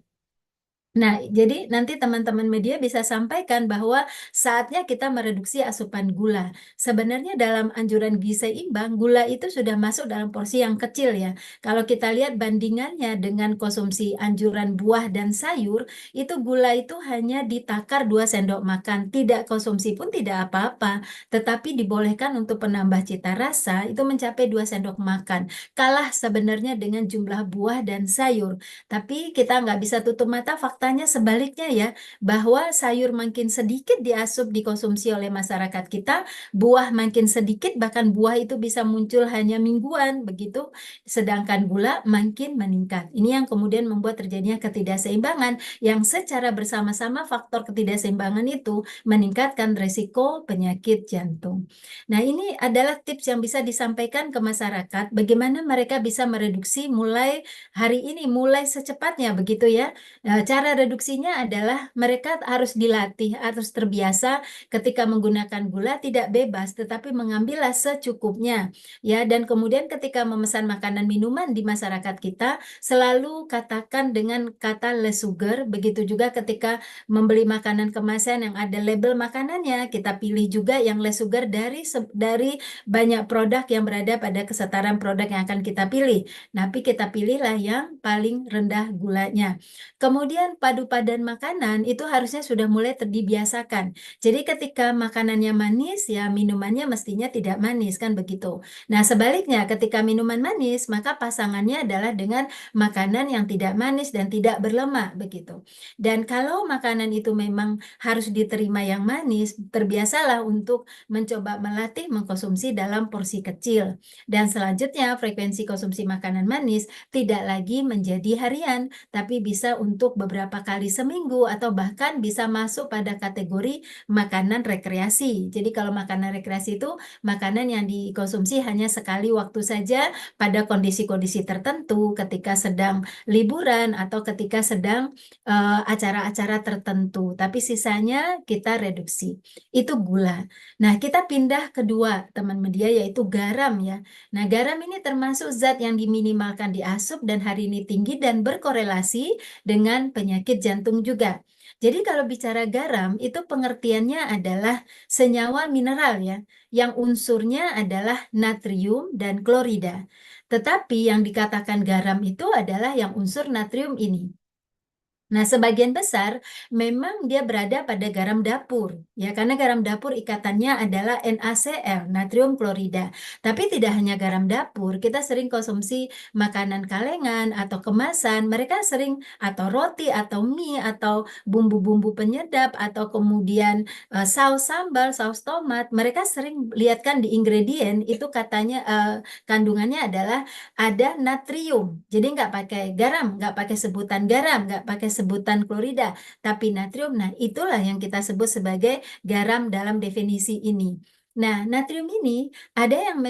Nah, jadi nanti teman-teman media bisa sampaikan bahwa saatnya kita mereduksi asupan gula. Sebenarnya dalam anjuran gizi seimbang, gula itu sudah masuk dalam porsi yang kecil ya. Kalau kita lihat bandingannya dengan konsumsi anjuran buah dan sayur, itu gula itu hanya ditakar 2 sendok makan. Tidak konsumsi pun tidak apa-apa, tetapi dibolehkan untuk penambah cita rasa itu mencapai 2 sendok makan. Kalah sebenarnya dengan jumlah buah dan sayur. Tapi kita nggak bisa tutup mata fakta faktanya sebaliknya ya, bahwa sayur makin sedikit diasup dikonsumsi oleh masyarakat kita, buah makin sedikit, bahkan buah itu bisa muncul hanya mingguan begitu, sedangkan gula makin meningkat. Ini yang kemudian membuat terjadinya ketidakseimbangan yang secara bersama-sama faktor ketidakseimbangan itu meningkatkan resiko penyakit jantung. Nah, ini adalah tips yang bisa disampaikan ke masyarakat bagaimana mereka bisa mereduksi mulai hari ini, mulai secepatnya begitu ya. Cara reduksinya adalah mereka harus dilatih, harus terbiasa ketika menggunakan gula tidak bebas, tetapi mengambillah secukupnya ya. Dan kemudian ketika memesan makanan minuman di masyarakat kita, selalu katakan dengan kata less sugar. Begitu juga ketika membeli makanan kemasan yang ada label makanannya, kita pilih juga yang less sugar dari banyak produk yang berada pada kesetaraan produk yang akan kita pilih. Tapi kita pilihlah yang paling rendah gulanya. Kemudian padu padan makanan itu harusnya sudah mulai terbiasakan. Jadi ketika makanannya manis, ya minumannya mestinya tidak manis, kan begitu. Nah, sebaliknya ketika minuman manis, maka pasangannya adalah dengan makanan yang tidak manis dan tidak berlemak, begitu. Dan kalau makanan itu memang harus diterima yang manis, terbiasalah untuk mencoba melatih mengkonsumsi dalam porsi kecil. Dan selanjutnya frekuensi konsumsi makanan manis tidak lagi menjadi harian, tapi bisa untuk beberapa kali seminggu atau bahkan bisa masuk pada kategori makanan rekreasi. Jadi kalau makanan rekreasi itu makanan yang dikonsumsi hanya sekali waktu saja pada kondisi-kondisi tertentu, ketika sedang liburan atau ketika sedang acara-acara tertentu, tapi sisanya kita reduksi. Itu gula. Nah, kita pindah kedua teman media yaitu garam ya. Nah, garam ini termasuk zat yang diminimalkan di asup dan hari ini tinggi dan berkorelasi dengan penyakit jantung juga. Jadi kalau bicara garam itu pengertiannya adalah senyawa mineral ya, yang unsurnya adalah natrium dan klorida. Tetapi yang dikatakan garam itu adalah yang unsur natrium ini. Nah, sebagian besar memang dia berada pada garam dapur, ya, karena garam dapur ikatannya adalah NaCl, natrium klorida. Tapi tidak hanya garam dapur, kita sering konsumsi makanan kalengan atau kemasan, mereka sering atau roti atau mie atau bumbu-bumbu penyedap atau kemudian saus sambal, saus tomat, mereka sering lihatkan di ingredient itu katanya kandungannya adalah ada natrium. Jadi nggak pakai garam, nggak pakai sebutan garam, nggak pakai sebutan klorida, tapi natrium. Nah, itulah yang kita sebut sebagai garam dalam definisi ini. Nah, natrium ini ada yang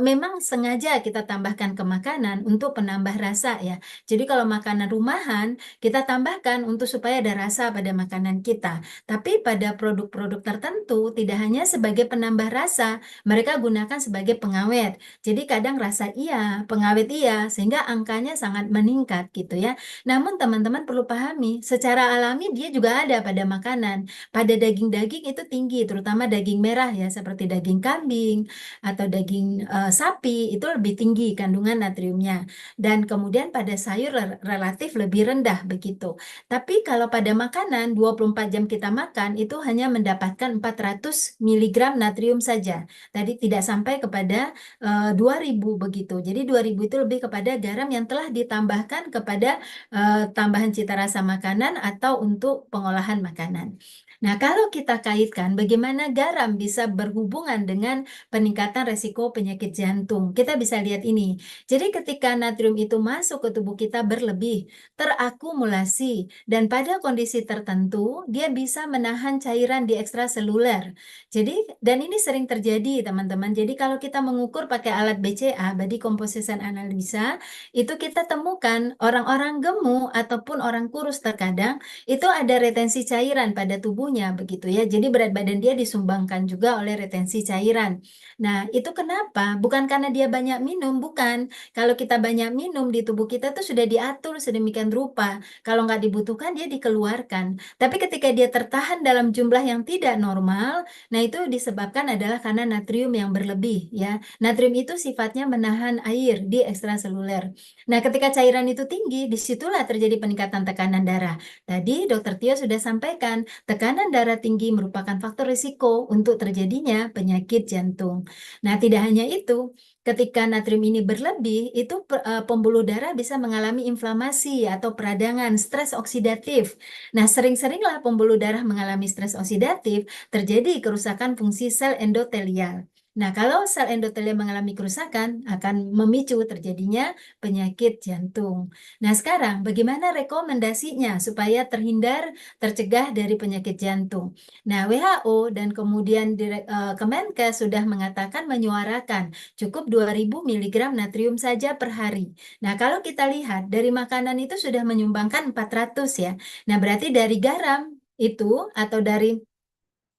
memang sengaja kita tambahkan ke makanan untuk penambah rasa ya. Jadi kalau makanan rumahan kita tambahkan untuk supaya ada rasa pada makanan kita. Tapi pada produk-produk tertentu tidak hanya sebagai penambah rasa, mereka gunakan sebagai pengawet. Jadi kadang rasa iya, pengawet iya, sehingga angkanya sangat meningkat gitu ya. Namun teman-teman perlu pahami, secara alami dia juga ada pada makanan. Pada daging-daging itu tinggi, terutama daging merah ya, seperti daging kambing atau daging sapi, itu lebih tinggi kandungan natriumnya. Dan kemudian pada sayur relatif lebih rendah begitu. Tapi kalau pada makanan 24 jam kita makan itu hanya mendapatkan 400 mg natrium saja. Tadi tidak sampai kepada 2000 begitu. Jadi 2000 itu lebih kepada garam yang telah ditambahkan kepada tambahan cita rasa makanan atau untuk pengolahan makanan. Nah, kalau kita kaitkan bagaimana garam bisa berhubungan dengan peningkatan resiko penyakit jantung, kita bisa lihat ini. Jadi ketika natrium itu masuk ke tubuh kita berlebih, terakumulasi, dan pada kondisi tertentu, dia bisa menahan cairan di ekstraseluler. Jadi, dan ini sering terjadi, teman-teman. Jadi kalau kita mengukur pakai alat BCA, Body Composition Analysis, itu kita temukan orang-orang gemuk ataupun orang kurus terkadang itu ada retensi cairan pada tubuhnya begitu ya. Jadi berat badan dia disumbangkan juga oleh retensi cairan. Nah, itu kenapa? Bukan karena dia banyak minum, bukan. Kalau kita banyak minum di tubuh kita tuh sudah diatur sedemikian rupa. Kalau nggak dibutuhkan dia dikeluarkan. Tapi ketika dia tertahan dalam jumlah yang tidak normal, nah itu disebabkan adalah karena natrium yang berlebih ya. Natrium itu sifatnya menahan air di ekstraseluler. Nah, ketika cairan itu tinggi, disitulah terjadi peningkatan tekanan darah. Tadi Dr. Tio sudah sampaikan, tekanan darah tinggi merupakan faktor risiko untuk terjadinya penyakit jantung. Nah, tidak hanya itu, ketika natrium ini berlebih, itu pembuluh darah bisa mengalami inflamasi atau peradangan, stres oksidatif. Nah, sering-seringlah pembuluh darah mengalami stres oksidatif, terjadi kerusakan fungsi sel endotelial. Nah, kalau sel endotelial mengalami kerusakan, akan memicu terjadinya penyakit jantung. Nah, sekarang bagaimana rekomendasinya supaya tercegah dari penyakit jantung? Nah, WHO dan kemudian Kemenkes sudah mengatakan menyuarakan cukup 2000 mg natrium saja per hari. Nah, kalau kita lihat dari makanan itu sudah menyumbangkan 400 ya. Nah, berarti dari garam itu atau dari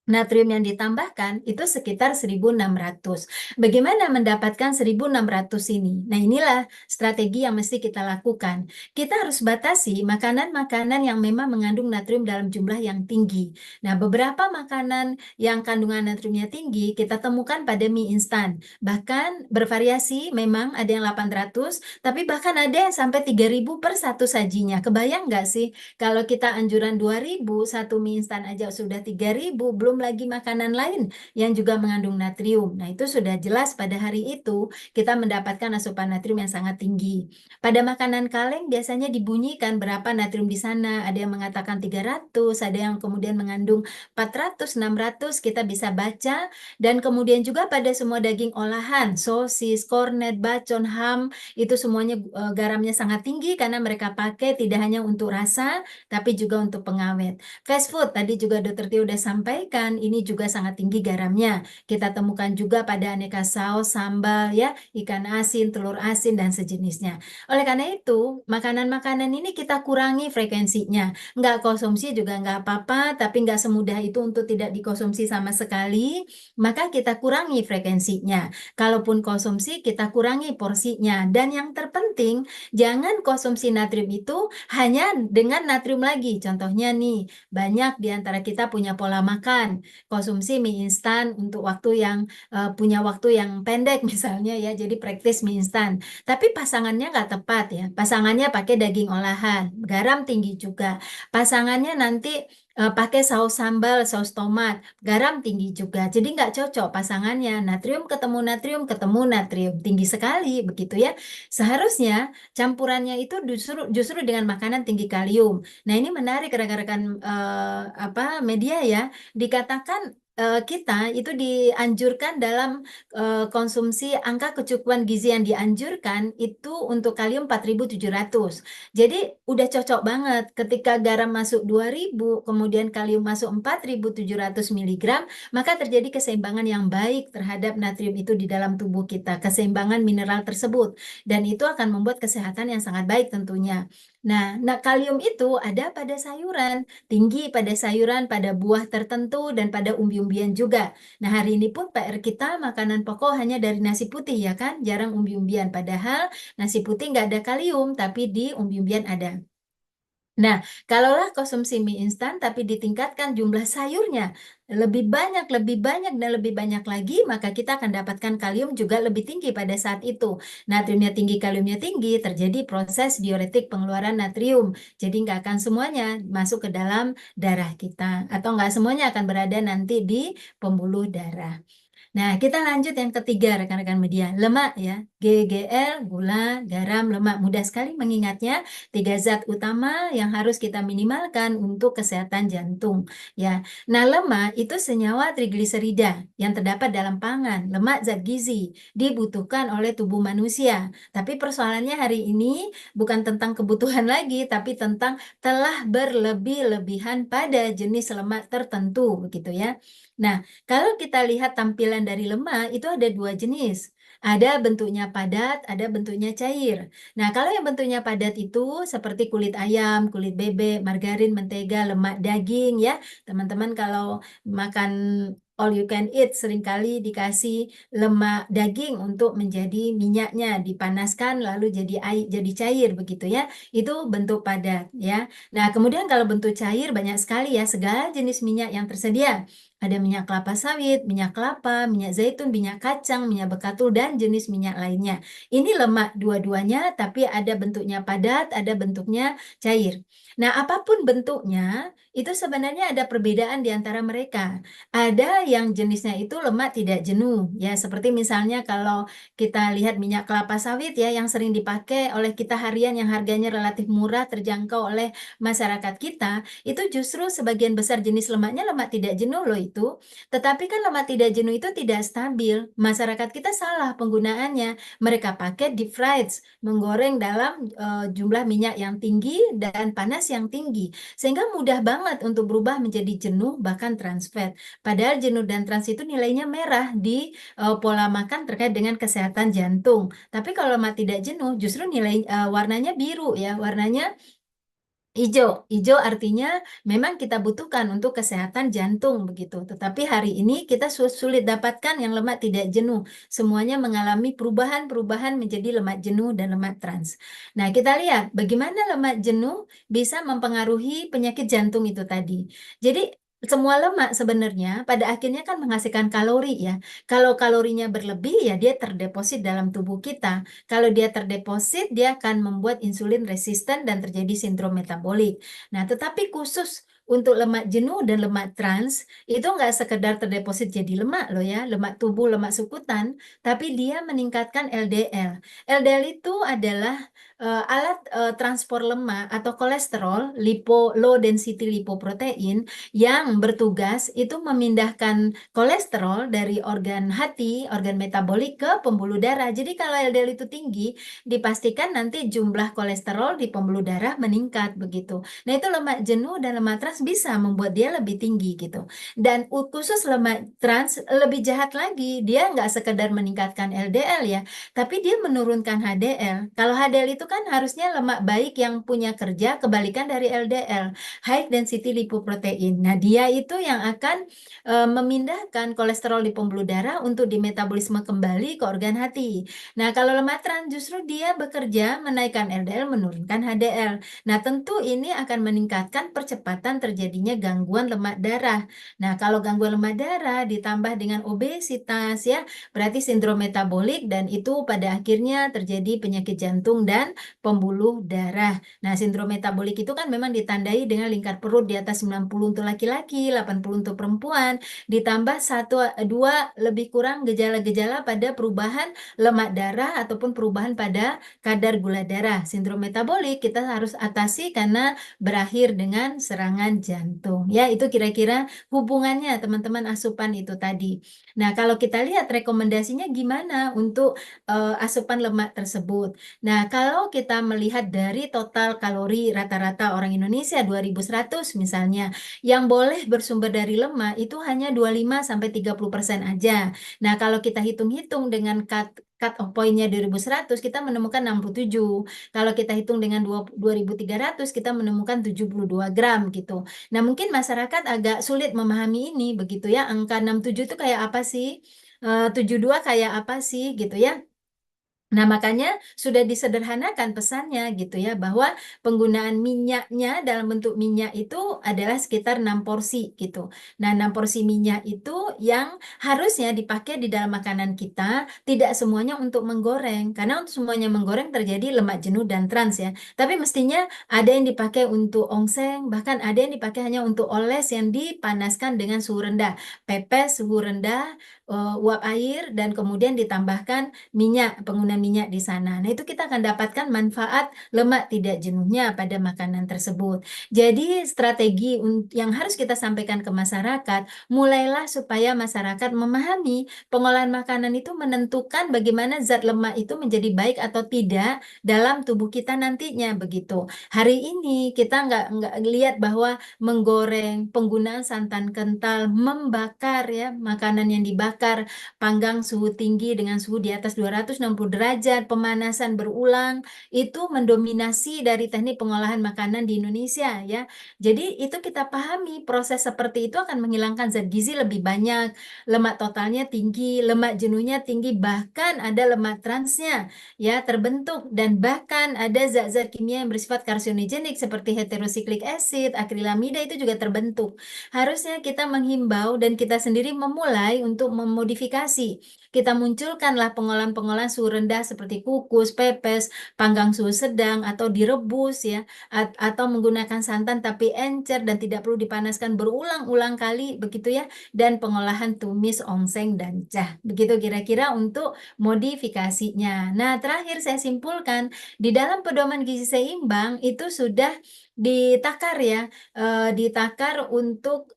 natrium yang ditambahkan itu sekitar 1.600. Bagaimana mendapatkan 1.600 ini? Nah, inilah strategi yang mesti kita lakukan. Kita harus batasi makanan-makanan yang memang mengandung natrium dalam jumlah yang tinggi. Nah, beberapa makanan yang kandungan natriumnya tinggi kita temukan pada mie instan. Bahkan bervariasi, memang ada yang 800, tapi bahkan ada yang sampai 3.000 per satu sajinya. Kebayang nggak sih? Kalau kita anjuran 2.000, satu mie instan aja sudah 3.000, belum lagi makanan lain yang juga mengandung natrium. Nah, itu sudah jelas pada hari itu kita mendapatkan asupan natrium yang sangat tinggi. Pada makanan kaleng biasanya dibunyikan berapa natrium di sana. Ada yang mengatakan 300, ada yang kemudian mengandung 400, 600, kita bisa baca. Dan kemudian juga pada semua daging olahan, sosis, kornet, bacon, ham, itu semuanya garamnya sangat tinggi karena mereka pakai tidak hanya untuk rasa, tapi juga untuk pengawet. Fast food, tadi juga Dr. Tio udah sampaikan, ini juga sangat tinggi garamnya. Kita temukan juga pada aneka saus, sambal, ya, ikan asin, telur asin, dan sejenisnya. Oleh karena itu, makanan-makanan ini kita kurangi frekuensinya. Nggak konsumsi juga nggak apa-apa, tapi nggak semudah itu untuk tidak dikonsumsi sama sekali, maka kita kurangi frekuensinya. Kalaupun konsumsi, kita kurangi porsinya. Dan yang terpenting, jangan konsumsi natrium itu hanya dengan natrium lagi. Contohnya nih, banyak di antara kita punya pola makan, konsumsi mie instan untuk waktu yang punya waktu yang pendek misalnya ya, jadi praktis mie instan. Tapi pasangannya nggak tepat ya, pasangannya pakai daging olahan, garam tinggi juga. Pasangannya nanti pakai saus sambal, saus tomat, garam tinggi juga. Jadi nggak cocok pasangannya, natrium ketemu natrium ketemu natrium, tinggi sekali begitu ya. Seharusnya campurannya itu justru dengan makanan tinggi kalium. Nah, ini menarik rekan-rekan media ya. Dikatakan kita itu dianjurkan dalam konsumsi angka kecukupan gizi yang dianjurkan itu untuk kalium 4.700. Jadi udah cocok banget ketika garam masuk 2.000, kemudian kalium masuk 4.700 mg, maka terjadi keseimbangan yang baik terhadap natrium itu di dalam tubuh kita, keseimbangan mineral tersebut. Dan itu akan membuat kesehatan yang sangat baik tentunya. Nah, kalium itu ada pada sayuran, tinggi pada sayuran, pada buah tertentu, dan pada umbi-umbian juga. Nah, hari ini pun PR kita makanan pokok hanya dari nasi putih ya kan, jarang umbi-umbian. Padahal nasi putih nggak ada kalium, tapi di umbi-umbian ada. Nah, kalaulah konsumsi mie instan tapi ditingkatkan jumlah sayurnya lebih banyak, dan lebih banyak lagi, maka kita akan dapatkan kalium juga lebih tinggi pada saat itu. Natriumnya tinggi, kaliumnya tinggi, terjadi proses diuretik pengeluaran natrium. Jadi nggak akan semuanya masuk ke dalam darah kita, atau nggak semuanya akan berada nanti di pembuluh darah. Nah, kita lanjut yang ketiga, rekan-rekan media. Lemak ya, GGL, gula, garam, lemak. Mudah sekali mengingatnya, 3 zat utama yang harus kita minimalkan untuk kesehatan jantung. Ya, nah lemak itu senyawa trigliserida yang terdapat dalam pangan. Lemak zat gizi dibutuhkan oleh tubuh manusia. Tapi persoalannya hari ini bukan tentang kebutuhan lagi, tapi tentang telah berlebih-lebihan pada jenis lemak tertentu, begitu ya. Nah, kalau kita lihat tampilan dari lemak itu ada 2 jenis. Ada bentuknya padat, ada bentuknya cair. Nah, kalau yang bentuknya padat itu seperti kulit ayam, kulit bebek, margarin, mentega, lemak daging ya. Teman-teman kalau makan all you can eat seringkali dikasih lemak daging untuk menjadi minyaknya, dipanaskan lalu jadi air, jadi cair begitu ya. Itu bentuk padat ya. Nah, kemudian kalau bentuk cair banyak sekali ya, segala jenis minyak yang tersedia. Ada minyak kelapa sawit, minyak kelapa, minyak zaitun, minyak kacang, minyak bekatul, dan jenis minyak lainnya. Ini lemak dua-duanya, tapi ada bentuknya padat, ada bentuknya cair. Nah, apapun bentuknya, itu sebenarnya ada perbedaan di antara mereka. Ada yang jenisnya itu lemak tidak jenuh, ya seperti misalnya kalau kita lihat minyak kelapa sawit ya yang sering dipakai oleh kita harian yang harganya relatif murah terjangkau oleh masyarakat kita, itu justru sebagian besar jenis lemaknya lemak tidak jenuh loh itu. Tetapi kan lemak tidak jenuh itu tidak stabil. Masyarakat kita salah penggunaannya. Mereka pakai deep fried, menggoreng dalam jumlah minyak yang tinggi dan panas yang tinggi. Sehingga mudah banget untuk berubah menjadi jenuh bahkan trans fat. Padahal jenuh dan trans itu nilainya merah di pola makan terkait dengan kesehatan jantung. Tapi kalau lemak tidak jenuh justru nilai warnanya biru ya, warnanya hijau. Hijau artinya memang kita butuhkan untuk kesehatan jantung begitu. Tetapi hari ini kita sulit dapatkan yang lemak tidak jenuh. Semuanya mengalami perubahan-perubahan menjadi lemak jenuh dan lemak trans. Nah, kita lihat bagaimana lemak jenuh bisa mempengaruhi penyakit jantung itu tadi. Jadi semua lemak sebenarnya pada akhirnya kan menghasilkan kalori ya. Kalau kalorinya berlebih ya dia terdeposit dalam tubuh kita. Kalau dia terdeposit, dia akan membuat insulin resisten dan terjadi sindrom metabolik. Nah, tetapi khusus untuk lemak jenuh dan lemak trans, itu nggak sekedar terdeposit jadi lemak loh ya, lemak tubuh, lemak sukutan, tapi dia meningkatkan LDL. LDL itu adalah alat transport lemak atau kolesterol, low density lipoprotein, yang bertugas itu memindahkan kolesterol dari organ hati, organ metabolik ke pembuluh darah. Jadi kalau LDL itu tinggi, dipastikan nanti jumlah kolesterol di pembuluh darah meningkat begitu. Nah itu lemak jenuh dan lemak trans bisa membuat dia lebih tinggi gitu. Dan khusus lemak trans lebih jahat lagi, dia nggak sekedar meningkatkan LDL ya, tapi dia menurunkan HDL. Kalau HDL itu kan harusnya lemak baik yang punya kerja kebalikan dari LDL, high density lipoprotein. Nah, dia itu yang akan memindahkan kolesterol di pembuluh darah untuk dimetabolisme kembali ke organ hati. Nah, kalau lemak trans justru dia bekerja menaikkan LDL, menurunkan HDL. Nah, tentu ini akan meningkatkan percepatan terjadinya gangguan lemak darah. Nah, kalau gangguan lemak darah ditambah dengan obesitas ya, berarti sindrom metabolik dan itu pada akhirnya terjadi penyakit jantung dan pembuluh darah. Nah, sindrom metabolik itu kan memang ditandai dengan lingkar perut di atas 90 untuk laki-laki, 80 untuk perempuan, ditambah 1-2 lebih kurang gejala-gejala pada perubahan lemak darah ataupun perubahan pada kadar gula darah. Sindrom metabolik kita harus atasi karena berakhir dengan serangan jantung. Ya, itu kira-kira hubungannya teman-teman asupan itu tadi. Nah, kalau kita lihat rekomendasinya gimana untuk asupan lemak tersebut. Nah, kalau kita melihat dari total kalori rata-rata orang Indonesia 2100 misalnya, yang boleh bersumber dari lemak itu hanya 25-30% aja. Nah, kalau kita hitung-hitung dengan cut off point-nya 2100 kita menemukan 67. Kalau kita hitung dengan 2300 kita menemukan 72 gram gitu. Nah, mungkin masyarakat agak sulit memahami ini begitu ya. Angka 67 itu kayak apa sih? 72 kayak apa sih gitu ya. Nah, makanya sudah disederhanakan pesannya gitu ya, bahwa penggunaan minyaknya dalam bentuk minyak itu adalah sekitar 6 porsi gitu. Nah, 6 porsi minyak itu yang harusnya dipakai di dalam makanan kita, tidak semuanya untuk menggoreng. Karena untuk semuanya menggoreng terjadi lemak jenuh dan trans ya. Tapi mestinya ada yang dipakai untuk ongseng, bahkan ada yang dipakai hanya untuk oles yang dipanaskan dengan suhu rendah. Pepes suhu rendah, uap air, dan kemudian ditambahkan minyak, penggunaan minyak di sana. Nah, itu kita akan dapatkan manfaat lemak tidak jenuhnya pada makanan tersebut. Jadi, strategi yang harus kita sampaikan ke masyarakat, mulailah supaya masyarakat memahami pengolahan makanan itu menentukan bagaimana zat lemak itu menjadi baik atau tidak dalam tubuh kita nantinya begitu. Hari ini kita nggak lihat bahwa menggoreng, penggunaan santan kental, membakar ya, makanan yang dibakar, panggang suhu tinggi dengan suhu di atas 260 derajat, pemanasan berulang, itu mendominasi dari teknik pengolahan makanan di Indonesia ya. Jadi itu kita pahami proses seperti itu akan menghilangkan zat gizi lebih banyak, lemak totalnya tinggi, lemak jenuhnya tinggi, bahkan ada lemak transnya ya terbentuk, dan bahkan ada zat-zat kimia yang bersifat karsinogenik seperti heterosiklik acid, akrilamida itu juga terbentuk. Harusnya kita menghimbau dan kita sendiri memulai untuk memodifikasi. Kita munculkanlah pengolahan-pengolahan suhu rendah mudah seperti kukus, pepes, panggang suhu sedang, atau direbus ya, atau menggunakan santan tapi encer dan tidak perlu dipanaskan berulang-ulang kali begitu ya, dan pengolahan tumis, ongseng, dan cah. Begitu kira-kira untuk modifikasinya. Nah, terakhir saya simpulkan, di dalam pedoman gizi seimbang itu sudah ditakar ya, ditakar untuk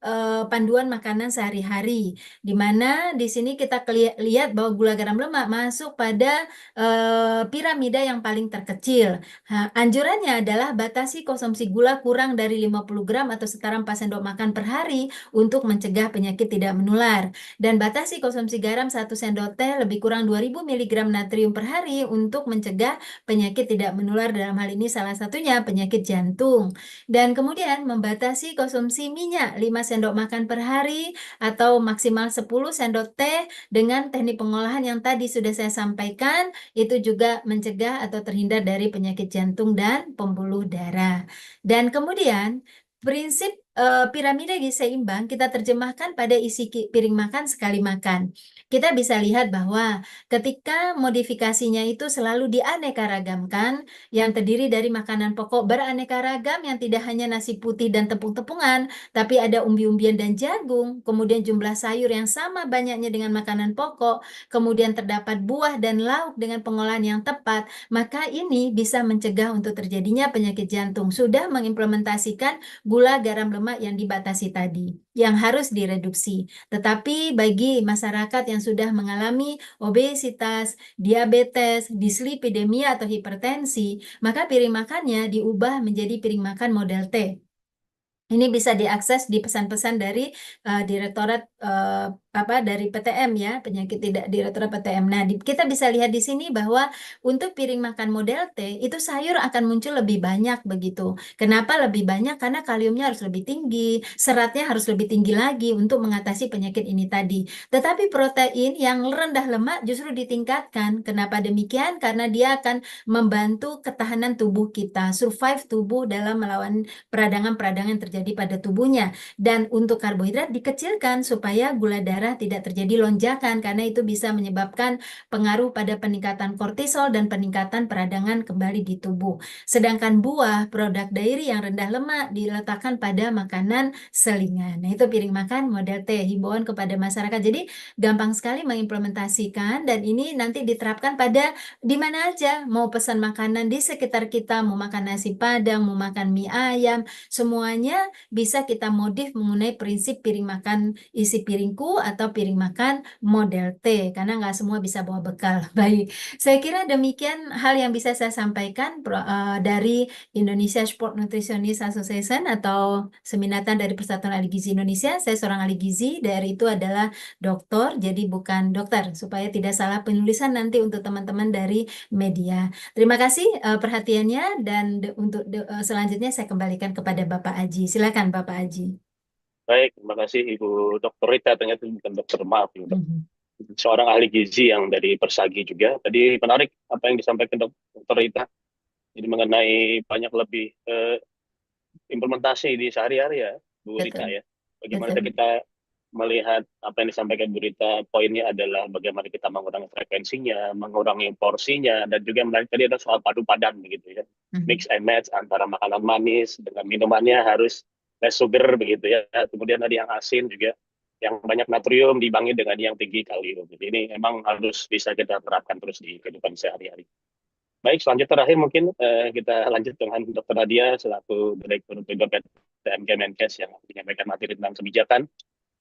panduan makanan sehari-hari, di mana di sini kita lihat bahwa gula, garam, lemak masuk pada piramida yang paling terkecil. Anjurannya adalah batasi konsumsi gula kurang dari 50 gram atau setara 4 sendok makan per hari untuk mencegah penyakit tidak menular. Dan batasi konsumsi garam 1 sendok teh lebih kurang 2000 mg natrium per hari untuk mencegah penyakit tidak menular, dalam hal ini salah satunya penyakit jantung. Dan kemudian membatasi konsumsi minyak 5 sendok makan per hari atau maksimal 10 sendok teh dengan teknik pengolahan yang tadi sudah saya sampaikan, itu juga mencegah atau terhindar dari penyakit jantung dan pembuluh darah. Dan kemudian prinsip piramida gizi seimbang kita terjemahkan pada isi piring makan sekali makan. Kita bisa lihat bahwa ketika modifikasinya itu selalu dianeka-ragamkan, yang terdiri dari makanan pokok beraneka ragam yang tidak hanya nasi putih dan tepung-tepungan, tapi ada umbi-umbian dan jagung, kemudian jumlah sayur yang sama banyaknya dengan makanan pokok, kemudian terdapat buah dan lauk dengan pengolahan yang tepat, maka ini bisa mencegah untuk terjadinya penyakit jantung. Sudah mengimplementasikan gula, garam, lemak yang dibatasi tadi, yang harus direduksi. Tetapi bagi masyarakat yang sudah mengalami obesitas, diabetes, dislipidemia atau hipertensi, maka piring makannya diubah menjadi piring makan model T. Ini bisa diakses di pesan-pesan dari Direktorat dari PTM ya, penyakit tidak Direktorat PTM. Nah, kita bisa lihat di sini bahwa untuk piring makan model T itu sayur akan muncul lebih banyak begitu. Kenapa lebih banyak? Karena kaliumnya harus lebih tinggi, seratnya harus lebih tinggi lagi untuk mengatasi penyakit ini tadi. Tetapi protein yang rendah lemak justru ditingkatkan. Kenapa demikian? Karena dia akan membantu ketahanan tubuh kita, survive tubuh dalam melawan peradangan-peradangan yang terjadi pada tubuhnya. Dan untuk karbohidrat dikecilkan supaya gula darah tidak terjadi lonjakan, karena itu bisa menyebabkan pengaruh pada peningkatan kortisol dan peningkatan peradangan kembali di tubuh. Sedangkan buah, produk dairy yang rendah lemak diletakkan pada makanan selingan. Nah, itu piring makan model T, himbauan kepada masyarakat. Jadi gampang sekali mengimplementasikan, dan ini nanti diterapkan pada di mana aja, mau pesan makanan di sekitar kita, mau makan nasi padang, mau makan mie ayam, semuanya bisa kita modif mengenai prinsip piring makan isi piringku atau piring makan model T, karena nggak semua bisa bawa bekal. Baik, saya kira demikian hal yang bisa saya sampaikan dari Indonesia Sport Nutritionist Association atau Seminatan dari Persatuan Ahli Gizi Indonesia. Saya seorang ahli gizi, dari itu adalah dokter, jadi bukan dokter, supaya tidak salah penulisan nanti untuk teman-teman dari media. Terima kasih perhatiannya, dan untuk selanjutnya saya kembalikan kepada Bapak Aji. Silakan Bapak Aji.
Baik, terima kasih Ibu Dr. Rita, ternyata bukan dokter, maaf Ibu. Seorang ahli gizi yang dari Persagi juga. Tadi menarik apa yang disampaikan Dr. Rita. Jadi mengenai banyak lebih implementasi di sehari-hari ya, Bu Rita ya. Bagaimana kita melihat apa yang disampaikan Bu Rita, poinnya adalah bagaimana kita mengurangi frekuensinya, mengurangi porsinya, dan juga menarik tadi ada soal padu padan begitu ya. Mix and match antara makanan manis dengan minumannya harus less sugar begitu ya. Kemudian ada yang asin juga, yang banyak natrium dibangi dengan yang tinggi kalium. Jadi ini memang harus bisa kita terapkan terus di kehidupan sehari-hari. Baik, selanjutnya terakhir mungkin kita lanjut dengan Dr. Nadia selaku Direktur PTM Kemenkes yang menyampaikan materi tentang kebijakan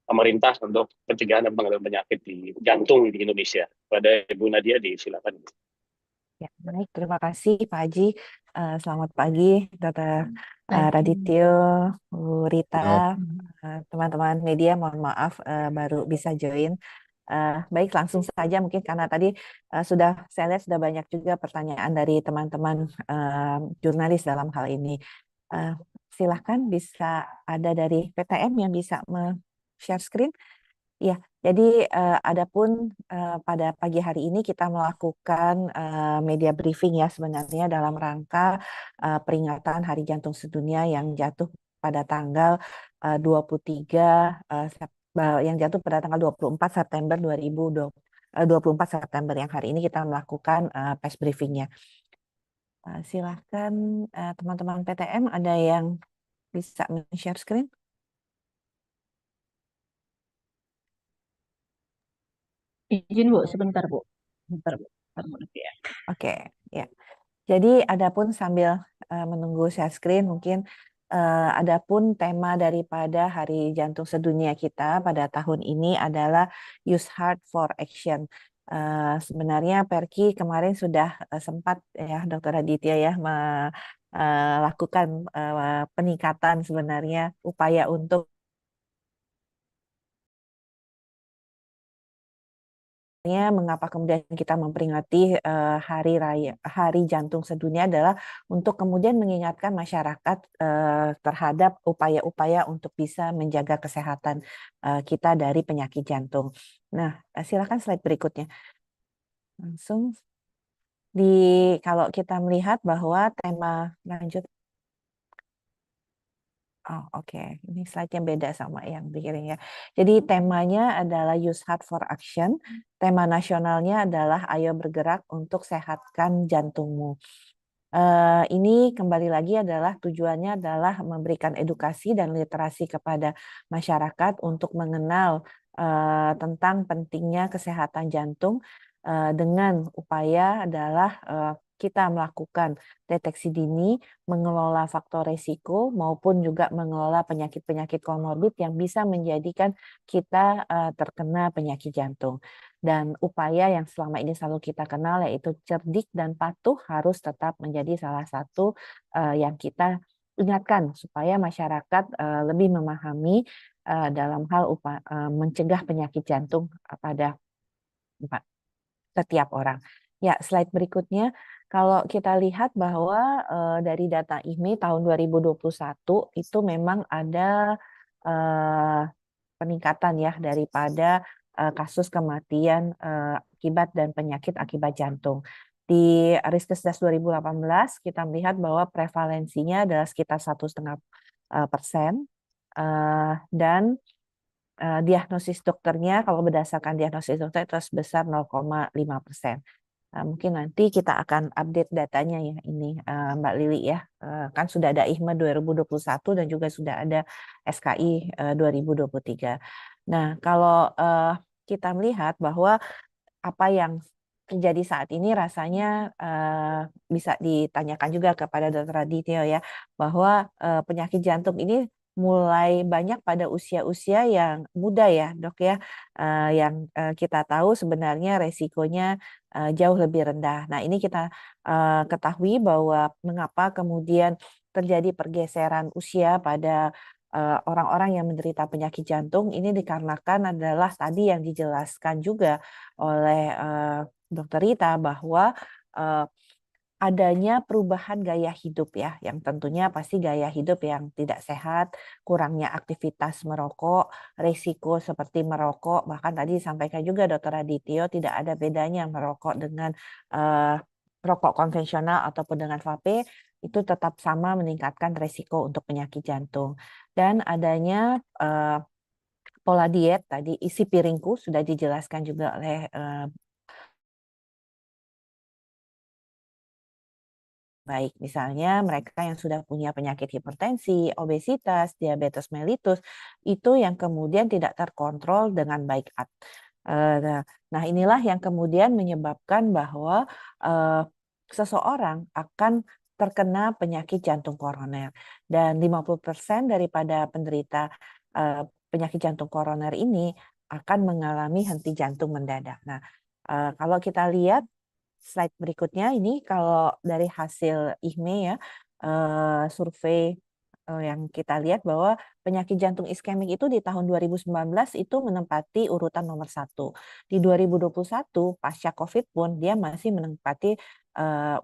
pemerintah untuk pencegahan dan pengendalian penyakit di jantung di Indonesia. Pada Ibu Nadia, disilakan.
Ya, baik, terima kasih Pak Haji. Selamat pagi, Dr. Radityo, Bu Rita, teman-teman media. Mohon maaf baru bisa join. Baik, langsung saja mungkin karena tadi saya lihat sudah banyak juga pertanyaan dari teman-teman jurnalis dalam hal ini. Silahkan bisa ada dari PTM yang bisa share screen. Ya, jadi adapun pada pagi hari ini kita melakukan media briefing ya sebenarnya dalam rangka peringatan Hari Jantung Sedunia yang jatuh pada tanggal 23 yang jatuh pada tanggal 24 September 2020. 24 September yang hari ini kita melakukan press briefingnya. Silahkan teman-teman PTM ada yang bisa share screen?
Izin Bu, sebentar Bu. Bentar Bu. Ya.
Oke, ya. Jadi adapun sambil menunggu share screen, mungkin adapun tema daripada Hari Jantung Sedunia kita pada tahun ini adalah Use Heart for Action. Sebenarnya Perki kemarin sudah sempat ya Dr. Aditya ya melakukan peningkatan sebenarnya upaya untuk mengapa kemudian kita memperingati Hari Jantung Sedunia adalah untuk kemudian mengingatkan masyarakat terhadap upaya-upaya untuk bisa menjaga kesehatan kita dari penyakit jantung. Nah, silakan slide berikutnya. Langsung kalau kita melihat bahwa tema lanjut. Oh, oke. Ini slide-nya beda sama yang dikirim ya. Jadi temanya adalah Use Heart for Action. Tema nasionalnya adalah Ayo Bergerak untuk Sehatkan Jantungmu. Ini kembali lagi adalah tujuannya adalah memberikan edukasi dan literasi kepada masyarakat untuk mengenal tentang pentingnya kesehatan jantung dengan upaya adalah kita melakukan deteksi dini, mengelola faktor risiko, maupun juga mengelola penyakit-penyakit komorbid yang bisa menjadikan kita terkena penyakit jantung. Dan upaya yang selama ini selalu kita kenal yaitu cerdik dan patuh harus tetap menjadi salah satu yang kita ingatkan supaya masyarakat lebih memahami dalam hal mencegah penyakit jantung pada setiap orang. Ya, slide berikutnya. Kalau kita lihat bahwa dari data IHMI tahun 2021 itu memang ada peningkatan ya daripada kasus kematian akibat dan penyakit akibat jantung. Di Riskesdas 2018 kita melihat bahwa prevalensinya adalah sekitar 1,5%, dan diagnosis dokternya kalau berdasarkan diagnosis dokter itu sebesar 0,5%. Mungkin nanti kita akan update datanya ya ini Mbak Lili ya. Kan sudah ada IHMA 2021 dan juga sudah ada SKI 2023. Nah, kalau kita melihat bahwa apa yang terjadi saat ini rasanya bisa ditanyakan juga kepada Dr. Aditya ya, bahwa penyakit jantung ini mulai banyak pada usia-usia yang muda ya dok ya, yang kita tahu sebenarnya resikonya jauh lebih rendah. Nah ini kita ketahui bahwa mengapa kemudian terjadi pergeseran usia pada orang-orang yang menderita penyakit jantung ini dikarenakan adalah tadi yang dijelaskan juga oleh Dr. Rita bahwa adanya perubahan gaya hidup ya, yang tentunya pasti gaya hidup yang tidak sehat, kurangnya aktivitas merokok, risiko seperti merokok, bahkan tadi disampaikan juga Dr. Adityo tidak ada bedanya merokok dengan rokok konvensional ataupun dengan vape, itu tetap sama meningkatkan risiko untuk penyakit jantung. Dan adanya pola diet tadi isi piringku sudah dijelaskan juga oleh baik, misalnya mereka yang sudah punya penyakit hipertensi, obesitas, diabetes mellitus, itu yang kemudian tidak terkontrol dengan baik. Nah, inilah yang kemudian menyebabkan bahwa seseorang akan terkena penyakit jantung koroner. Dan 50% daripada penderita penyakit jantung koroner ini akan mengalami henti jantung mendadak. Nah, kalau kita lihat slide berikutnya ini kalau dari hasil IHME ya, survei yang kita lihat bahwa penyakit jantung iskemik itu di tahun 2019 itu menempati urutan nomor 1. Di 2021 pasca COVID pun dia masih menempati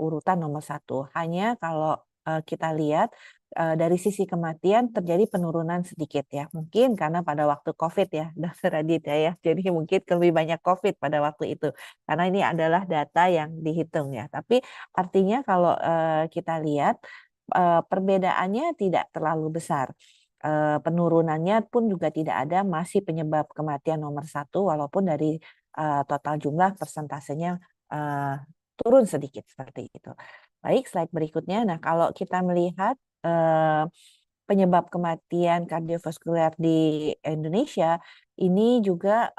urutan nomor 1. Hanya kalau kita lihat dari sisi kematian terjadi penurunan sedikit ya. Mungkin karena pada waktu COVID ya, Dr. Aditya ya. Jadi mungkin lebih banyak COVID pada waktu itu. Karena ini adalah data yang dihitung ya. Tapi artinya kalau kita lihat perbedaannya tidak terlalu besar. Penurunannya pun juga tidak ada, masih penyebab kematian nomor 1 walaupun dari total jumlah persentasenya turun sedikit seperti itu. Baik, slide berikutnya. Nah, kalau kita melihat penyebab kematian kardiovaskuler di Indonesia, ini juga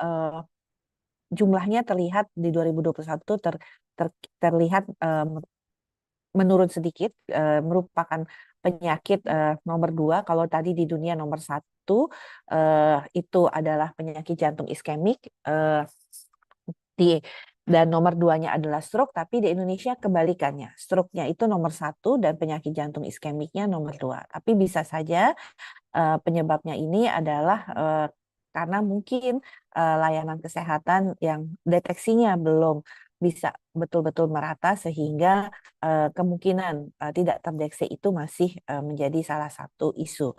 jumlahnya terlihat di 2021 terlihat menurun sedikit, merupakan penyakit nomor 2. Kalau tadi di dunia nomor 1 itu adalah penyakit jantung iskemik, dan nomor 2-nya adalah stroke, tapi di Indonesia kebalikannya. Stroke-nya itu nomor 1 dan penyakit jantung iskemiknya nomor 2. Tapi bisa saja penyebabnya ini adalah karena mungkin layanan kesehatan yang deteksinya belum bisa betul-betul merata, sehingga kemungkinan tidak terdeteksi itu masih menjadi salah satu isu.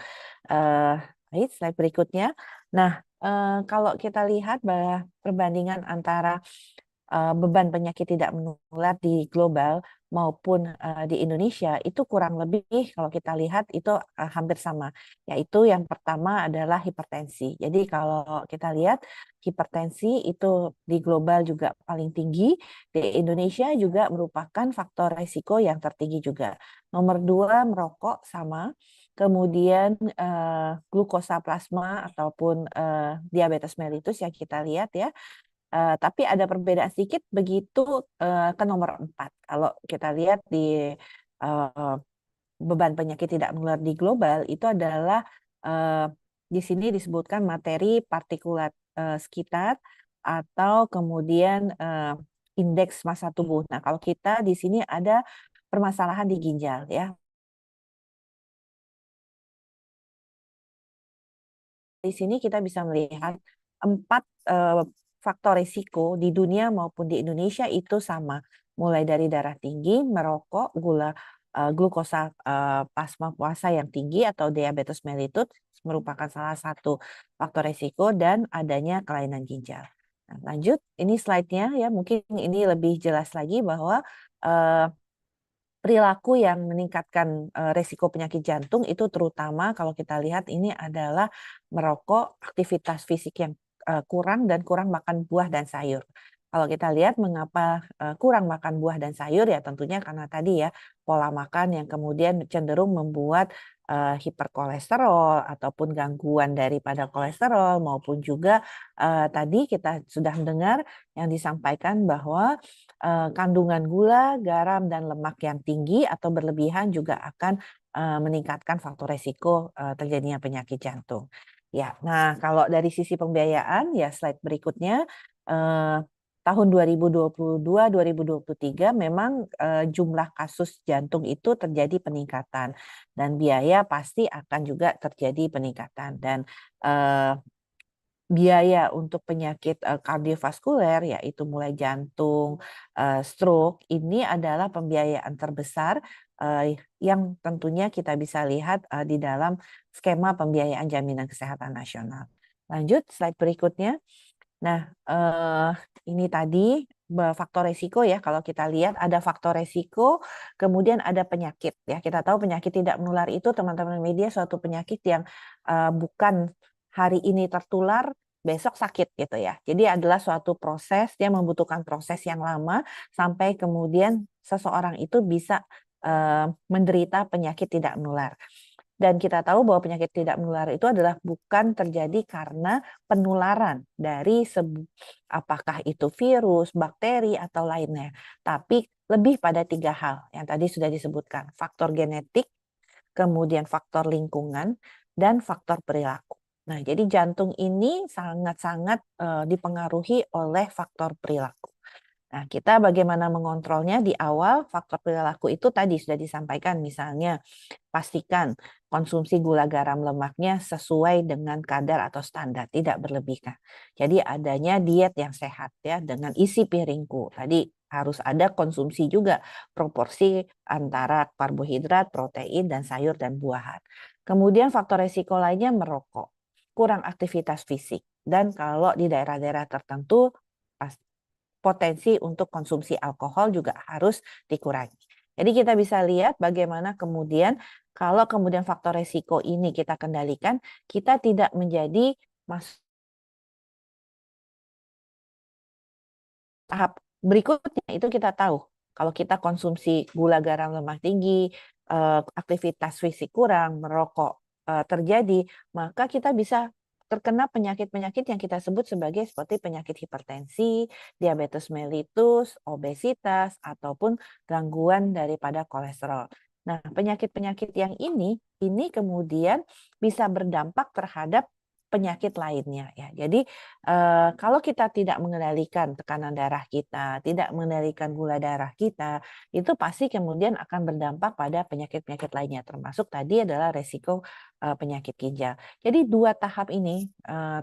Baik, slide berikutnya. Nah, kalau kita lihat bahwa perbandingan antara beban penyakit tidak menular di global maupun di Indonesia itu kurang lebih kalau kita lihat itu hampir sama, yaitu yang pertama adalah hipertensi. Jadi kalau kita lihat hipertensi itu di global juga paling tinggi, di Indonesia juga merupakan faktor risiko yang tertinggi juga. Nomor 2 merokok sama, kemudian glukosa plasma ataupun diabetes mellitus yang kita lihat ya. Tapi ada perbedaan sedikit begitu ke nomor 4. Kalau kita lihat di beban penyakit tidak menular di global itu adalah di sini disebutkan materi partikulat sekitar atau kemudian indeks massa tubuh. Nah, kalau kita di sini ada permasalahan di ginjal ya. Di sini kita bisa melihat 4 faktor risiko di dunia maupun di Indonesia itu sama, mulai dari darah tinggi, merokok, glukosa plasma puasa yang tinggi atau diabetes mellitus merupakan salah satu faktor risiko, dan adanya kelainan ginjal. Nah, lanjut, ini slide-nya ya, mungkin ini lebih jelas lagi bahwa perilaku yang meningkatkan resiko penyakit jantung itu terutama kalau kita lihat ini adalah merokok, aktivitas fisik yang kurang, dan kurang makan buah dan sayur. Kalau kita lihat mengapa kurang makan buah dan sayur, ya tentunya karena tadi ya pola makan yang kemudian cenderung membuat hiperkolesterol ataupun gangguan daripada kolesterol, maupun juga tadi kita sudah mendengar yang disampaikan bahwa kandungan gula, garam, dan lemak yang tinggi atau berlebihan juga akan meningkatkan faktor resiko terjadinya penyakit jantung. Ya, nah kalau dari sisi pembiayaan ya slide berikutnya, tahun 2022-2023 memang jumlah kasus jantung itu terjadi peningkatan, dan biaya pasti akan juga terjadi peningkatan, dan biaya untuk penyakit kardiovaskuler yaitu mulai jantung, stroke, ini adalah pembiayaan terbesar yang tentunya kita bisa lihat di dalam skema pembiayaan jaminan kesehatan nasional. Lanjut, slide berikutnya. Nah, ini tadi faktor resiko ya, kalau kita lihat ada faktor resiko, kemudian ada penyakit ya. Kita tahu penyakit tidak menular itu teman-teman media suatu penyakit yang bukan hari ini tertular, besok sakit gitu ya. Jadi adalah suatu proses yang membutuhkan proses yang lama sampai kemudian seseorang itu bisa menderita penyakit tidak menular. Dan kita tahu bahwa penyakit tidak menular itu adalah bukan terjadi karena penularan dari apakah itu virus, bakteri, atau lainnya. Tapi lebih pada 3 hal yang tadi sudah disebutkan. Faktor genetik, kemudian faktor lingkungan, dan faktor perilaku. Nah, jadi jantung ini sangat-sangat dipengaruhi oleh faktor perilaku. Nah, kita bagaimana mengontrolnya di awal? Faktor perilaku itu tadi sudah disampaikan, misalnya pastikan konsumsi gula, garam, lemaknya sesuai dengan kadar atau standar, tidak berlebihkan. Jadi adanya diet yang sehat ya, dengan isi piringku. Tadi harus ada konsumsi juga proporsi antara karbohidrat, protein, dan sayur dan buahan. Kemudian faktor resiko lainnya merokok, kurang aktivitas fisik, dan kalau di daerah-daerah tertentu potensi untuk konsumsi alkohol juga harus dikurangi. Jadi kita bisa lihat bagaimana kemudian kalau kemudian faktor resiko ini kita kendalikan, kita tidak menjadi tahap berikutnya itu kita tahu kalau kita konsumsi gula, garam, lemak tinggi, aktivitas fisik kurang, merokok terjadi, maka kita bisa terkena penyakit-penyakit yang kita sebut sebagai seperti penyakit hipertensi, diabetes mellitus, obesitas, ataupun gangguan daripada kolesterol. Nah, penyakit-penyakit yang ini kemudian bisa berdampak terhadap penyakit lainnya ya. Jadi kalau kita tidak mengendalikan tekanan darah kita, tidak mengendalikan gula darah kita, itu pasti kemudian akan berdampak pada penyakit-penyakit lainnya, termasuk tadi adalah resiko penyakit ginjal. Jadi dua tahap ini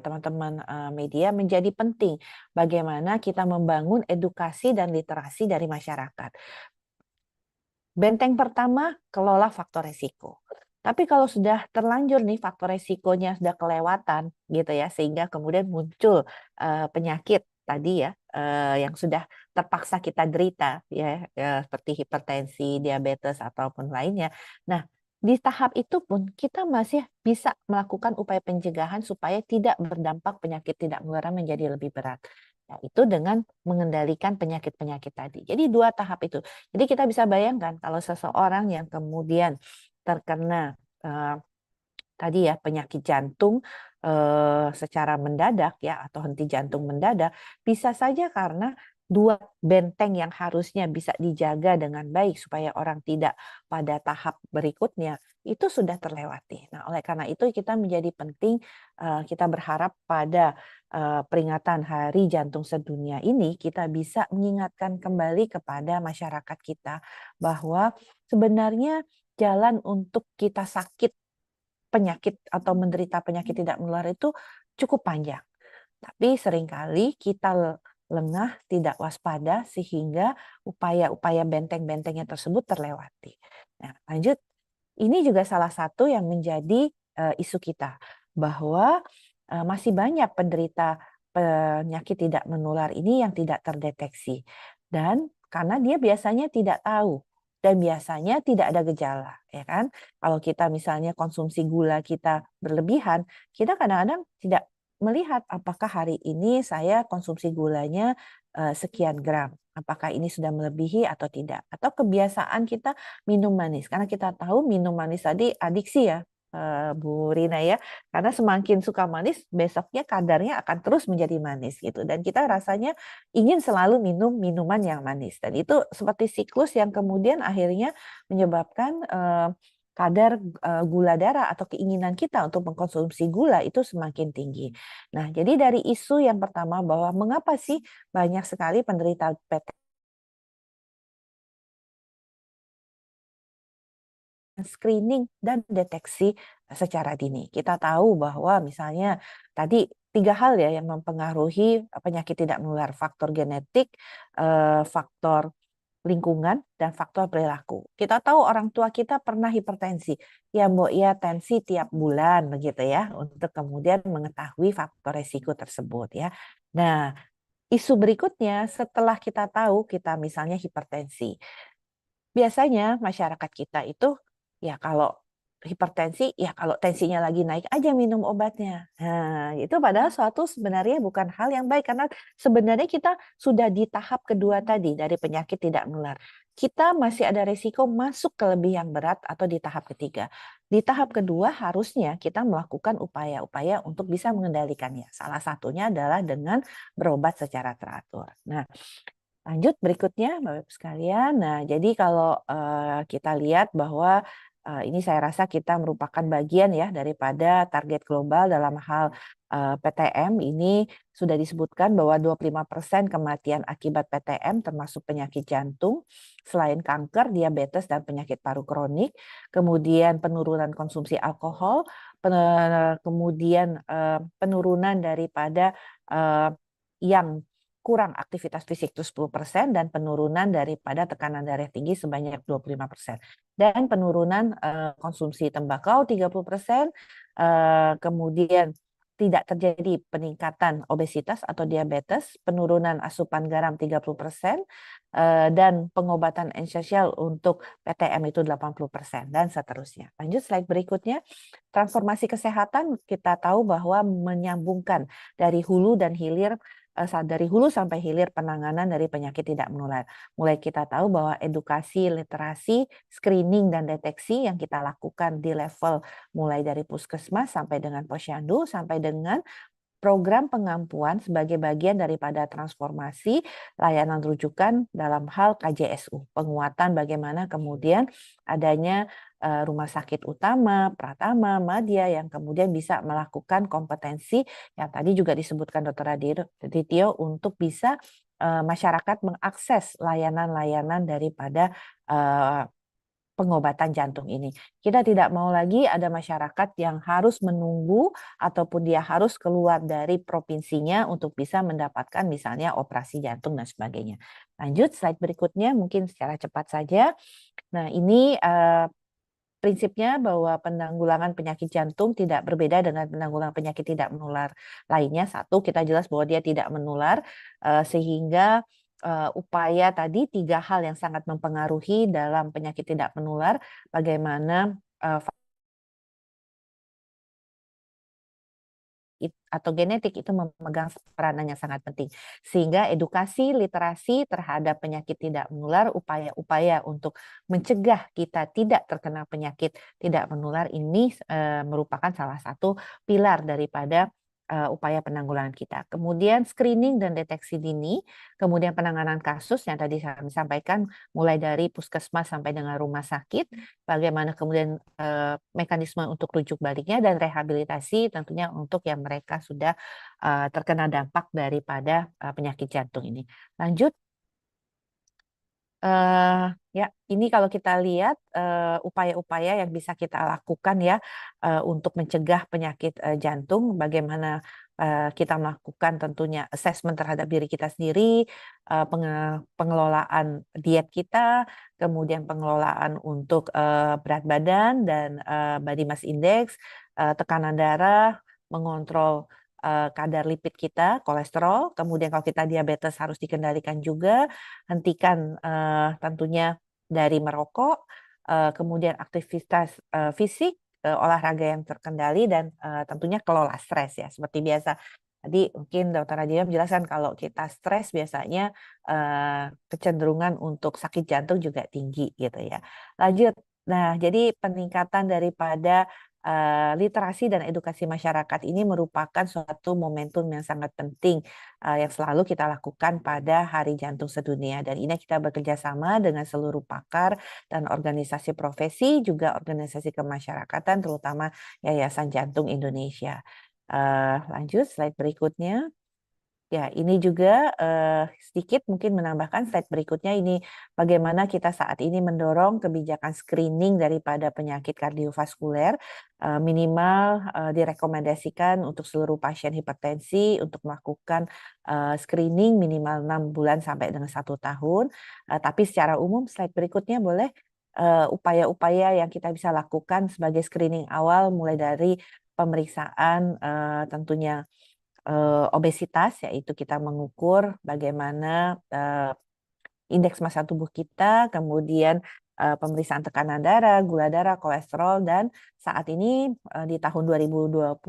teman-teman media menjadi penting bagaimana kita membangun edukasi dan literasi dari masyarakat. Benteng pertama, kelola faktor resiko. Tapi kalau sudah terlanjur nih faktor resikonya sudah kelewatan gitu ya, sehingga kemudian muncul penyakit tadi ya yang sudah terpaksa kita derita ya, seperti hipertensi, diabetes ataupun lainnya. Nah, di tahap itu pun kita masih bisa melakukan upaya pencegahan supaya tidak berdampak penyakit tidak menular menjadi lebih berat. Yaitu dengan mengendalikan penyakit-penyakit tadi. Jadi dua tahap itu. Jadi kita bisa bayangkan kalau seseorang yang kemudian terkena tadi ya penyakit jantung secara mendadak ya atau henti jantung mendadak, bisa saja karena dua benteng yang harusnya bisa dijaga dengan baik supaya orang tidak pada tahap berikutnya itu sudah terlewati. Nah, oleh karena itu kita menjadi penting kita berharap pada peringatan Hari Jantung Sedunia ini kita bisa mengingatkan kembali kepada masyarakat kita bahwa sebenarnya jalan untuk kita sakit penyakit atau menderita penyakit tidak menular itu cukup panjang. Tapi seringkali kita lengah, tidak waspada sehingga upaya-upaya benteng-bentengnya tersebut terlewati. Nah, lanjut. Ini juga salah satu yang menjadi isu kita bahwa masih banyak penderita penyakit tidak menular ini yang tidak terdeteksi. Dan karena dia biasanya tidak tahu dan biasanya tidak ada gejala, ya kan? Kalau kita misalnya konsumsi gula kita berlebihan, kita kadang-kadang tidak melihat apakah hari ini saya konsumsi gulanya sekian gram, apakah ini sudah melebihi atau tidak, atau kebiasaan kita minum manis, karena kita tahu minum manis tadi adiksi ya Bu Rina ya, karena semakin suka manis besoknya kadarnya akan terus menjadi manis gitu, dan kita rasanya ingin selalu minum minuman yang manis, dan itu seperti siklus yang kemudian akhirnya menyebabkan kadar gula darah atau keinginan kita untuk mengkonsumsi gula itu semakin tinggi. Nah, jadi dari isu yang pertama bahwa mengapa sih banyak sekali penderita PTM screening dan deteksi secara dini. Kita tahu bahwa misalnya tadi 3 hal ya yang mempengaruhi penyakit tidak menular, faktor genetik, faktor lingkungan, dan faktor perilaku. Kita tahu orang tua kita pernah hipertensi. Ya Mbok ya tensi tiap bulan begitu ya untuk kemudian mengetahui faktor resiko tersebut ya. Nah, isu berikutnya setelah kita tahu kita misalnya hipertensi. Biasanya masyarakat kita itu ya kalau hipertensi ya kalau tensinya lagi naik aja minum obatnya. Nah, itu padahal suatu sebenarnya bukan hal yang baik karena sebenarnya kita sudah di tahap kedua tadi dari penyakit tidak menular. Kita masih ada resiko masuk ke lebih yang berat atau di tahap ketiga. Di tahap kedua harusnya kita melakukan upaya-upaya untuk bisa mengendalikannya. Salah satunya adalah dengan berobat secara teratur. Nah, lanjut berikutnya Bapak-Ibu sekalian. Nah, jadi kalau kita lihat bahwa ini saya rasa kita merupakan bagian ya daripada target global dalam hal PTM ini sudah disebutkan bahwa 25% kematian akibat PTM termasuk penyakit jantung, selain kanker, diabetes, dan penyakit paru kronik, kemudian penurunan konsumsi alkohol, kemudian penurunan daripada yang kurang aktivitas fisik itu 10% dan penurunan daripada tekanan darah tinggi sebanyak 25%. Dan penurunan konsumsi tembakau 30%, kemudian tidak terjadi peningkatan obesitas atau diabetes, penurunan asupan garam 30%, dan pengobatan esensial untuk PTM itu 80%, dan seterusnya. Lanjut slide berikutnya. Transformasi kesehatan kita tahu bahwa menyambungkan dari hulu dan hilir dari hulu sampai hilir penanganan dari penyakit tidak menular. Mulai kita tahu bahwa edukasi, literasi, screening, dan deteksi yang kita lakukan di level mulai dari puskesmas sampai dengan posyandu, sampai dengan program pengampuan sebagai bagian daripada transformasi layanan rujukan dalam hal KJSU. Penguatan bagaimana kemudian adanya rumah sakit utama, Pratama, Madya yang kemudian bisa melakukan kompetensi yang tadi juga disebutkan Dr. Adityo untuk bisa masyarakat mengakses layanan-layanan daripada pengobatan jantung ini. Kita tidak mau lagi ada masyarakat yang harus menunggu ataupun dia harus keluar dari provinsinya untuk bisa mendapatkan misalnya operasi jantung dan sebagainya. Lanjut, slide berikutnya mungkin secara cepat saja. Nah, ini prinsipnya bahwa penanggulangan penyakit jantung tidak berbeda dengan penanggulangan penyakit tidak menular lainnya. Satu, kita jelas bahwa dia tidak menular, sehingga upaya tadi 3 hal yang sangat mempengaruhi dalam penyakit tidak menular, bagaimana atau genetik itu memegang peranan yang sangat penting. Sehingga edukasi, literasi terhadap penyakit tidak menular, upaya-upaya untuk mencegah kita tidak terkena penyakit tidak menular ini merupakan salah satu pilar daripada upaya penanggulangan kita. Kemudian screening dan deteksi dini, kemudian penanganan kasus yang tadi saya sampaikan mulai dari puskesmas sampai dengan rumah sakit, bagaimana kemudian mekanisme untuk rujuk baliknya dan rehabilitasi tentunya untuk yang mereka sudah terkena dampak daripada penyakit jantung ini. Lanjut. Ya, ini kalau kita lihat upaya-upaya yang bisa kita lakukan ya untuk mencegah penyakit jantung, bagaimana kita melakukan tentunya assessment terhadap diri kita sendiri, pengelolaan diet kita, kemudian pengelolaan untuk berat badan dan body mass index, tekanan darah, mengontrol kadar lipid kita, kolesterol, kemudian kalau kita diabetes harus dikendalikan juga, hentikan tentunya dari merokok, kemudian aktivitas fisik, olahraga yang terkendali, dan tentunya kelola stres ya, seperti biasa. Tadi mungkin Dr. Aditya menjelaskan kalau kita stres biasanya kecenderungan untuk sakit jantung juga tinggi gitu ya. Lanjut, nah jadi peningkatan daripada literasi dan edukasi masyarakat ini merupakan suatu momentum yang sangat penting yang selalu kita lakukan pada Hari Jantung Sedunia, dan ini kita bekerja sama dengan seluruh pakar dan organisasi profesi, juga organisasi kemasyarakatan, terutama Yayasan Jantung Indonesia. Lanjut, slide berikutnya. Ya, ini juga sedikit mungkin menambahkan slide berikutnya, ini bagaimana kita saat ini mendorong kebijakan screening daripada penyakit kardiovaskuler, minimal direkomendasikan untuk seluruh pasien hipertensi untuk melakukan screening minimal 6 bulan sampai dengan 1 tahun. Tapi secara umum, slide berikutnya boleh, upaya-upaya yang kita bisa lakukan sebagai screening awal mulai dari pemeriksaan tentunya obesitas, yaitu kita mengukur bagaimana indeks massa tubuh kita, kemudian pemeriksaan tekanan darah, gula darah, kolesterol, dan saat ini di tahun 2025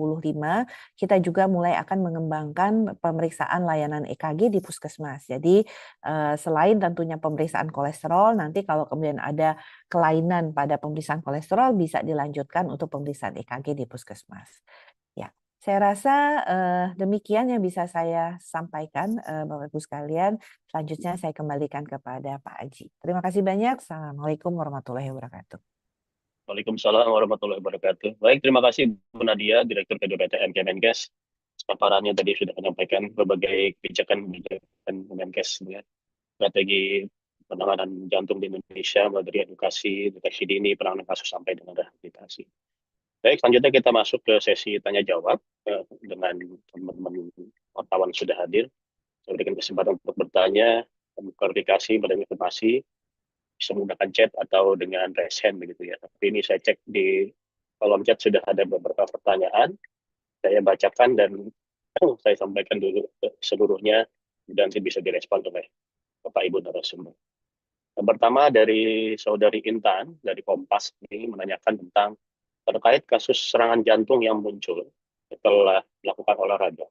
kita juga mulai akan mengembangkan pemeriksaan layanan EKG di puskesmas. Jadi selain tentunya pemeriksaan kolesterol, nanti kalau kemudian ada kelainan pada pemeriksaan kolesterol bisa dilanjutkan untuk pemeriksaan EKG di puskesmas. Ya. Saya rasa demikian yang bisa saya sampaikan, Bapak Ibu sekalian. Selanjutnya saya kembalikan kepada Pak Aji. Terima kasih banyak. Assalamualaikum warahmatullahi wabarakatuh.
Waalaikumsalam warahmatullahi wabarakatuh. Baik, terima kasih Bu Nadia, Direktur PDUPTM Kemenkes. Paparannya tadi sudah menyampaikan berbagai kebijakan Kemenkes, ya, strategi penanganan jantung di Indonesia, mulai dari edukasi, deteksi dini, penanganan kasus sampai dengan rehabilitasi. Baik, selanjutnya kita masuk ke sesi tanya jawab dengan teman-teman wartawan sudah hadir. Saya berikan kesempatan untuk bertanya, klarifikasi, berikan informasi, bisa menggunakan chat atau dengan raise hand begitu ya. Tapi ini saya cek di kolom chat sudah ada beberapa pertanyaan. Saya bacakan dan saya sampaikan dulu seluruhnya dan nanti bisa direspon oleh Bapak Ibu narasumber. Yang pertama dari Saudari Intan dari Kompas ini menanyakan tentang terkait kasus serangan jantung yang muncul setelah melakukan olahraga.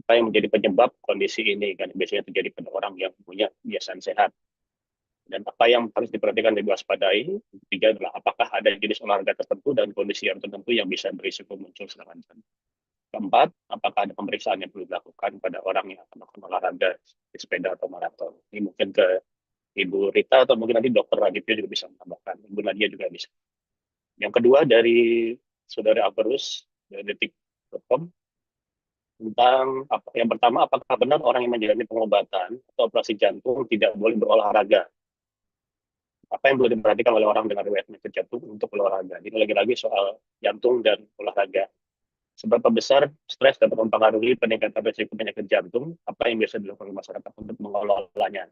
apa yang menjadi penyebab kondisi ini kan biasanya terjadi pada orang yang punya kebiasaan sehat. Dan apa yang harus diperhatikan dan diwaspadai. Ketiga adalah apakah ada jenis olahraga tertentu dan kondisi yang tertentu yang bisa berisiko muncul serangan jantung. Keempat, apakah ada pemeriksaan yang perlu dilakukan pada orang yang akan melakukan olahraga di sepeda atau maraton. Ini mungkin ke Ibu Rita atau mungkin nanti Dokter Raditya juga bisa menambahkan. Ibu Nadia juga bisa. Yang kedua dari Saudara Alberus dari detik.com tentang yang pertama, apakah benar orang yang menjalani pengobatan atau operasi jantung tidak boleh berolahraga? Apa yang perlu diperhatikan oleh orang dengan riwayat penyakit jantung untuk olahraga? Ini lagi-lagi soal jantung dan olahraga. Seberapa besar stres dapat mempengaruhi peningkatan risiko penyakit jantung? Apa yang biasa dilakukan masyarakat untuk mengelolanya?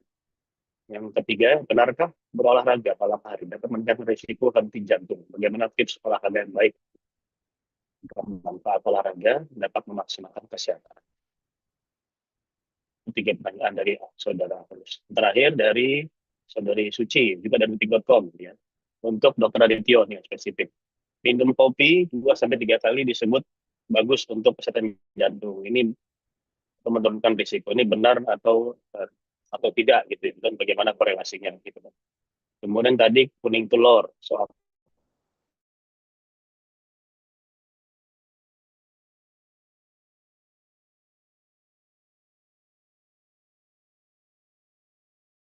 Yang ketiga, benarkah berolahraga malam hari dapat meningkatkan risiko henti jantung? Bagaimana tips olahraga yang baik? Manfaat olahraga dapat memaksimalkan kesehatan. Tiga pertanyaan dari Saudara Alberus. Terakhir dari Saudari Suci, juga dari detik.com ya. Untuk Dokter Adityo nih spesifik. Minum kopi 2-3 kali disebut bagus untuk kesehatan jantung. Ini menurunkan risiko. Ini benar atau tidak gitu dan bagaimana korelasinya gitu. Kemudian tadi kuning telur soal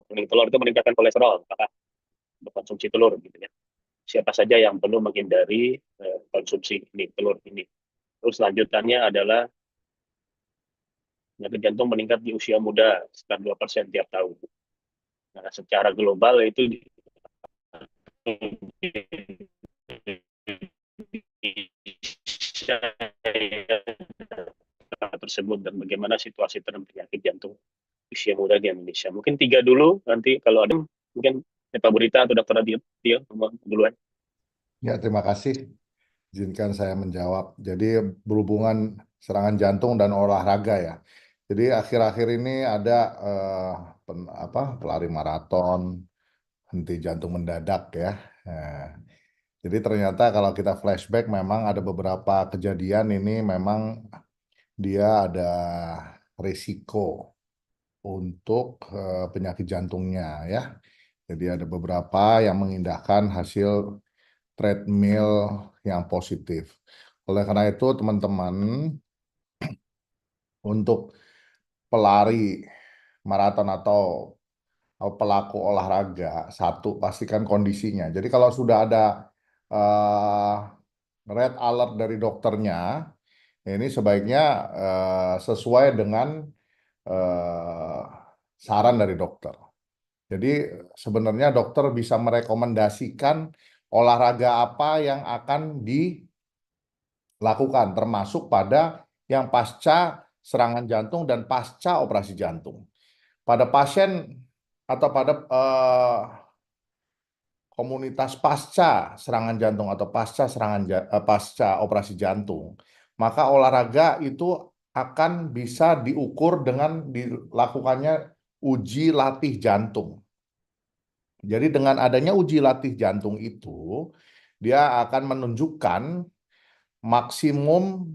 kuning telur itu meningkatkan kolesterol, maka konsumsi telur gitu ya. Siapa saja yang perlu menghindari konsumsi ini telur ini. Terus lanjutannya adalah penyakit jantung meningkat di usia muda sekitar 2% tiap tahun. Nah, secara global itu tersebut dan bagaimana situasi terhadap penyakit jantung usia muda di Indonesia. Mungkin 3 dulu, nanti kalau ada mungkin Pak Burita atau Dokter Aditya duluan.
Ya, terima kasih. Izinkan saya menjawab. Jadi berhubungan serangan jantung dan olahraga ya. Jadi akhir-akhir ini ada pelari maraton henti jantung mendadak ya. Jadi ternyata kalau kita flashback memang ada beberapa kejadian ini memang dia ada risiko untuk penyakit jantungnya ya. Jadi ada beberapa yang mengindahkan hasil treadmill yang positif. Oleh karena itu teman-teman untuk pelari maraton atau pelaku olahraga, satu pastikan kondisinya. Jadi kalau sudah ada red alert dari dokternya, ini sebaiknya sesuai dengan saran dari dokter. Jadi sebenarnya dokter bisa merekomendasikan olahraga apa yang akan dilakukan, termasuk pada yang pasca serangan jantung dan pasca operasi jantung. Pada pasien atau pada komunitas pasca serangan jantung atau pasca operasi jantung, maka olahraga itu akan bisa diukur dengan dilakukannya uji latih jantung. Jadi dengan adanya uji latih jantung itu, dia akan menunjukkan maksimum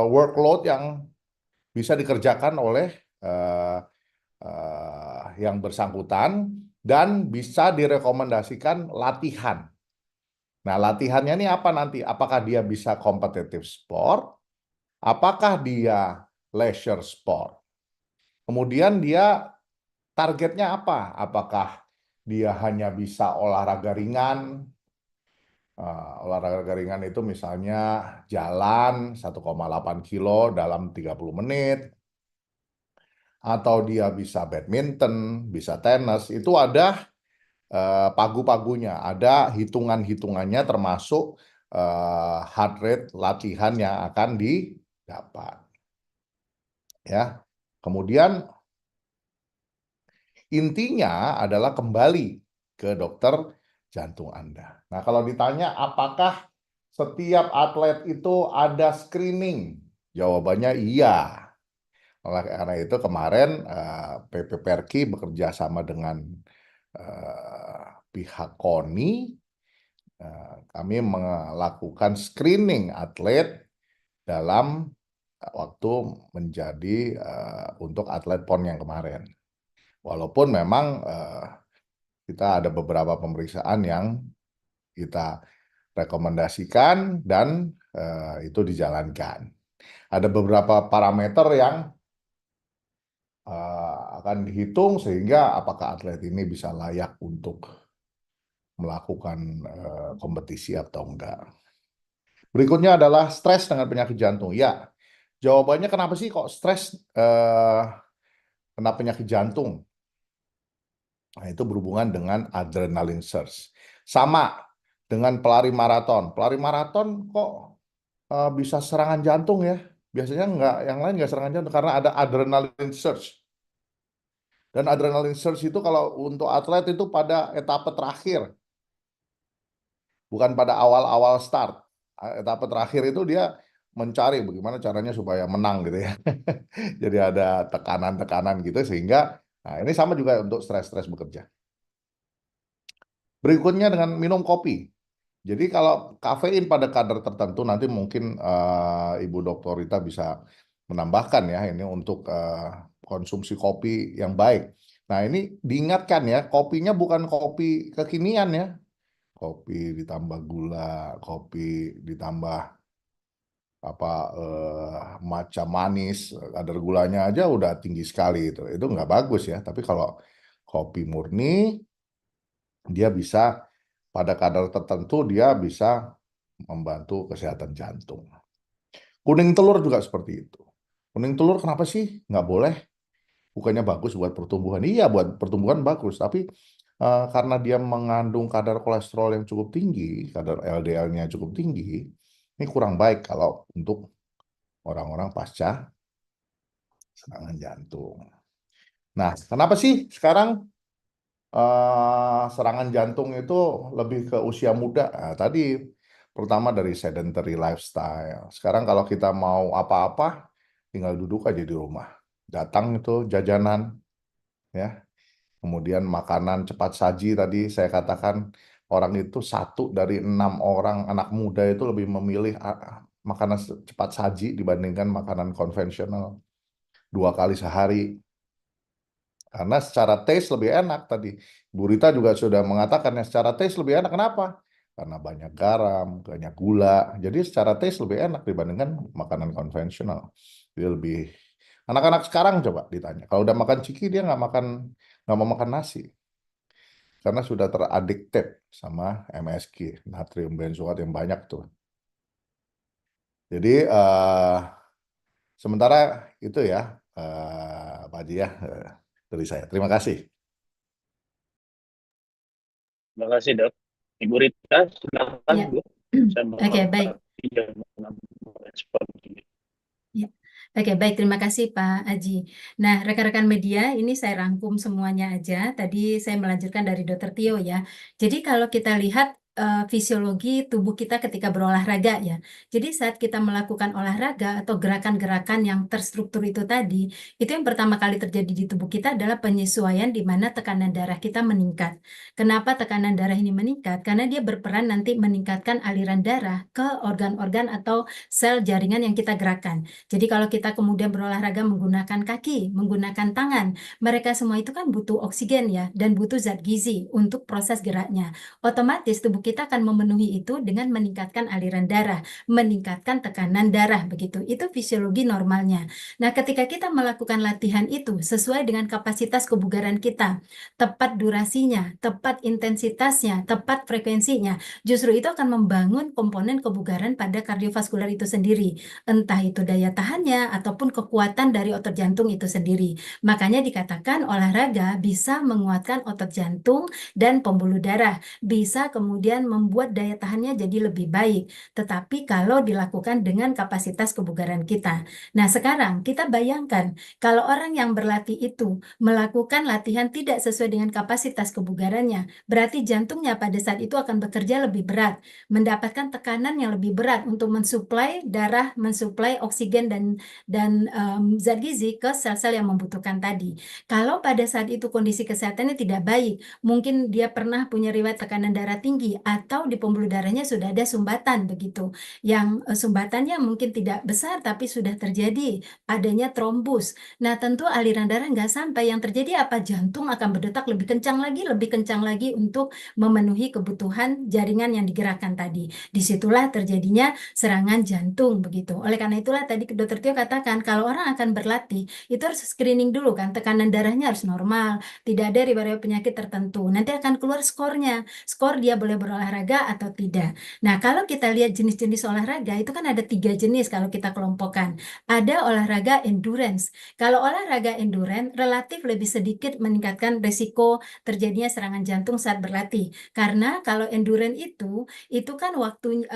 workload yang bisa dikerjakan oleh yang bersangkutan dan bisa direkomendasikan latihan. Nah, latihannya ini apa nanti? Apakah dia bisa competitive sport? Apakah dia leisure sport? Kemudian dia targetnya apa? Apakah dia hanya bisa olahraga ringan? Olahraga ringan itu misalnya jalan 1,8 kilo dalam 30 menit. Atau dia bisa badminton, bisa tenis, itu ada pagu-pagunya, ada hitungan-hitungannya termasuk heart rate latihan yang akan didapat. Ya. Kemudian intinya adalah kembali ke dokter jantung Anda. Nah, kalau ditanya apakah setiap atlet itu ada screening? Jawabannya iya. Oleh karena itu kemarin PP Perki bekerja sama dengan pihak KONI, kami melakukan screening atlet dalam waktu menjadi untuk atlet PON yang kemarin. Walaupun memang kita ada beberapa pemeriksaan yang kita rekomendasikan dan itu dijalankan. Ada beberapa parameter yang akan dihitung sehingga apakah atlet ini bisa layak untuk melakukan kompetisi atau enggak. Berikutnya adalah stres dengan penyakit jantung. Ya, jawabannya kenapa sih kok stres kena penyakit jantung? Nah, itu berhubungan dengan adrenaline surge. Sama dengan pelari maraton. Pelari maraton kok bisa serangan jantung ya? Biasanya enggak, yang lain enggak serangan jantung karena ada adrenaline surge. Dan adrenaline surge itu kalau untuk atlet itu pada etapa terakhir. Bukan pada awal-awal start. Etapa terakhir itu dia mencari bagaimana caranya supaya menang gitu ya. Jadi ada tekanan-tekanan gitu sehingga ini sama juga untuk stres-stres bekerja. Berikutnya dengan minum kopi. Jadi kalau kafein pada kadar tertentu nanti mungkin Ibu Dr. Rita bisa menambahkan ya ini untuk konsumsi kopi yang baik. Nah ini diingatkan ya kopinya bukan kopi kekinian ya. Kopi ditambah gula, kopi ditambah matcha manis, kadar gulanya aja udah tinggi sekali itu nggak bagus ya. Tapi kalau kopi murni dia bisa pada kadar tertentu dia bisa membantu kesehatan jantung. Kuning telur juga seperti itu. Kuning telur kenapa sih nggak boleh? Bukannya bagus buat pertumbuhan? Iya buat pertumbuhan bagus, tapi karena dia mengandung kadar kolesterol yang cukup tinggi, kadar LDL-nya cukup tinggi, ini kurang baik kalau untuk orang-orang pasca serangan jantung. Nah, kenapa sih sekarang serangan jantung itu lebih ke usia muda? Nah, tadi pertama dari sedentary lifestyle. Sekarang kalau kita mau apa-apa, tinggal duduk aja di rumah. Datang itu jajanan, ya. Kemudian makanan cepat saji tadi saya katakan orang itu 1 dari 6 orang anak muda itu lebih memilih makanan cepat saji dibandingkan makanan konvensional 2 kali sehari. Karena secara taste lebih enak tadi. Bu Rita juga sudah mengatakan ya secara taste lebih enak. Kenapa? Karena banyak garam, banyak gula. Jadi secara taste lebih enak dibandingkan makanan konvensional. Dia lebih anak-anak sekarang coba ditanya. Kalau udah makan ciki dia nggak mau makan nasi. Karena sudah teradiktif sama MSG, natrium benzoat yang banyak tuh. Jadi sementara itu ya Pak Haji ya dari saya. Terima kasih.
Terima kasih Dok. Ibu Rita, silakan
Ya.
Bu.
Oke, baik. Ya. Oke, baik. Terima kasih Pak Aji. Nah, rekan-rekan media, ini saya rangkum semuanya aja. Tadi saya melanjutkan dari Dr. Tio ya. Jadi kalau kita lihat fisiologi tubuh kita ketika berolahraga ya. Jadi saat kita melakukan olahraga atau gerakan-gerakan yang terstruktur itu tadi, itu yang pertama kali terjadi di tubuh kita adalah penyesuaian di mana tekanan darah kita meningkat. Kenapa tekanan darah ini meningkat? Karena dia berperan nanti meningkatkan aliran darah ke organ-organ atau sel jaringan yang kita gerakkan. Jadi kalau kita kemudian berolahraga menggunakan kaki, menggunakan tangan, mereka semua itu kan butuh oksigen ya, dan butuh zat gizi untuk proses geraknya. Otomatis tubuh kita akan memenuhi itu dengan meningkatkan aliran darah, meningkatkan tekanan darah, begitu. Itu fisiologi normalnya. Nah, ketika kita melakukan latihan itu sesuai dengan kapasitas kebugaran kita, tepat durasinya, tepat intensitasnya, tepat frekuensinya, justru itu akan membangun komponen kebugaran pada kardiovaskular itu sendiri. Entah itu daya tahannya ataupun kekuatan dari otot jantung itu sendiri. Makanya dikatakan olahraga bisa menguatkan otot jantung dan pembuluh darah, bisa kemudian membuat daya tahannya jadi lebih baik. Tetapi kalau dilakukan dengan kapasitas kebugaran kita. Nah, sekarang kita bayangkan kalau orang yang berlatih itu melakukan latihan tidak sesuai dengan kapasitas kebugarannya, berarti jantungnya pada saat itu akan bekerja lebih berat, mendapatkan tekanan yang lebih berat untuk mensuplai darah, mensuplai oksigen dan zat gizi ke sel-sel yang membutuhkan tadi. Kalau pada saat itu kondisi kesehatannya tidak baik, mungkin dia pernah punya riwayat tekanan darah tinggi atau di pembuluh darahnya sudah ada sumbatan begitu. Yang sumbatannya mungkin tidak besar tapi sudah terjadi adanya trombus. Nah, tentu aliran darah nggak sampai. Yang terjadi apa? Jantung akan berdetak lebih kencang lagi untuk memenuhi kebutuhan jaringan yang digerakkan tadi. Disitulah terjadinya serangan jantung begitu. Oleh karena itulah tadi Dr. Tio katakan kalau orang akan berlatih itu harus screening dulu kan, tekanan darahnya harus normal, tidak ada riwayat penyakit tertentu. Nanti akan keluar skornya, skor dia boleh berolahraga atau tidak. Nah, kalau kita lihat jenis-jenis olahraga itu kan ada 3 jenis kalau kita kelompokkan. Ada olahraga endurance. Kalau olahraga endurance relatif lebih sedikit meningkatkan resiko terjadinya serangan jantung saat berlatih. Karena kalau endurance itu kan waktu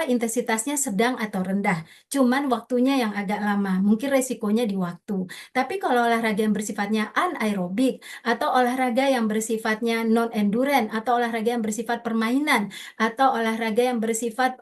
intensitasnya sedang atau rendah. Cuman waktunya yang agak lama, mungkin resikonya di waktu. Tapi kalau olahraga yang bersifatnya anaerobik atau olahraga yang bersifatnya non-endurance atau olahraga yang bersifat permainan atau olahraga yang bersifat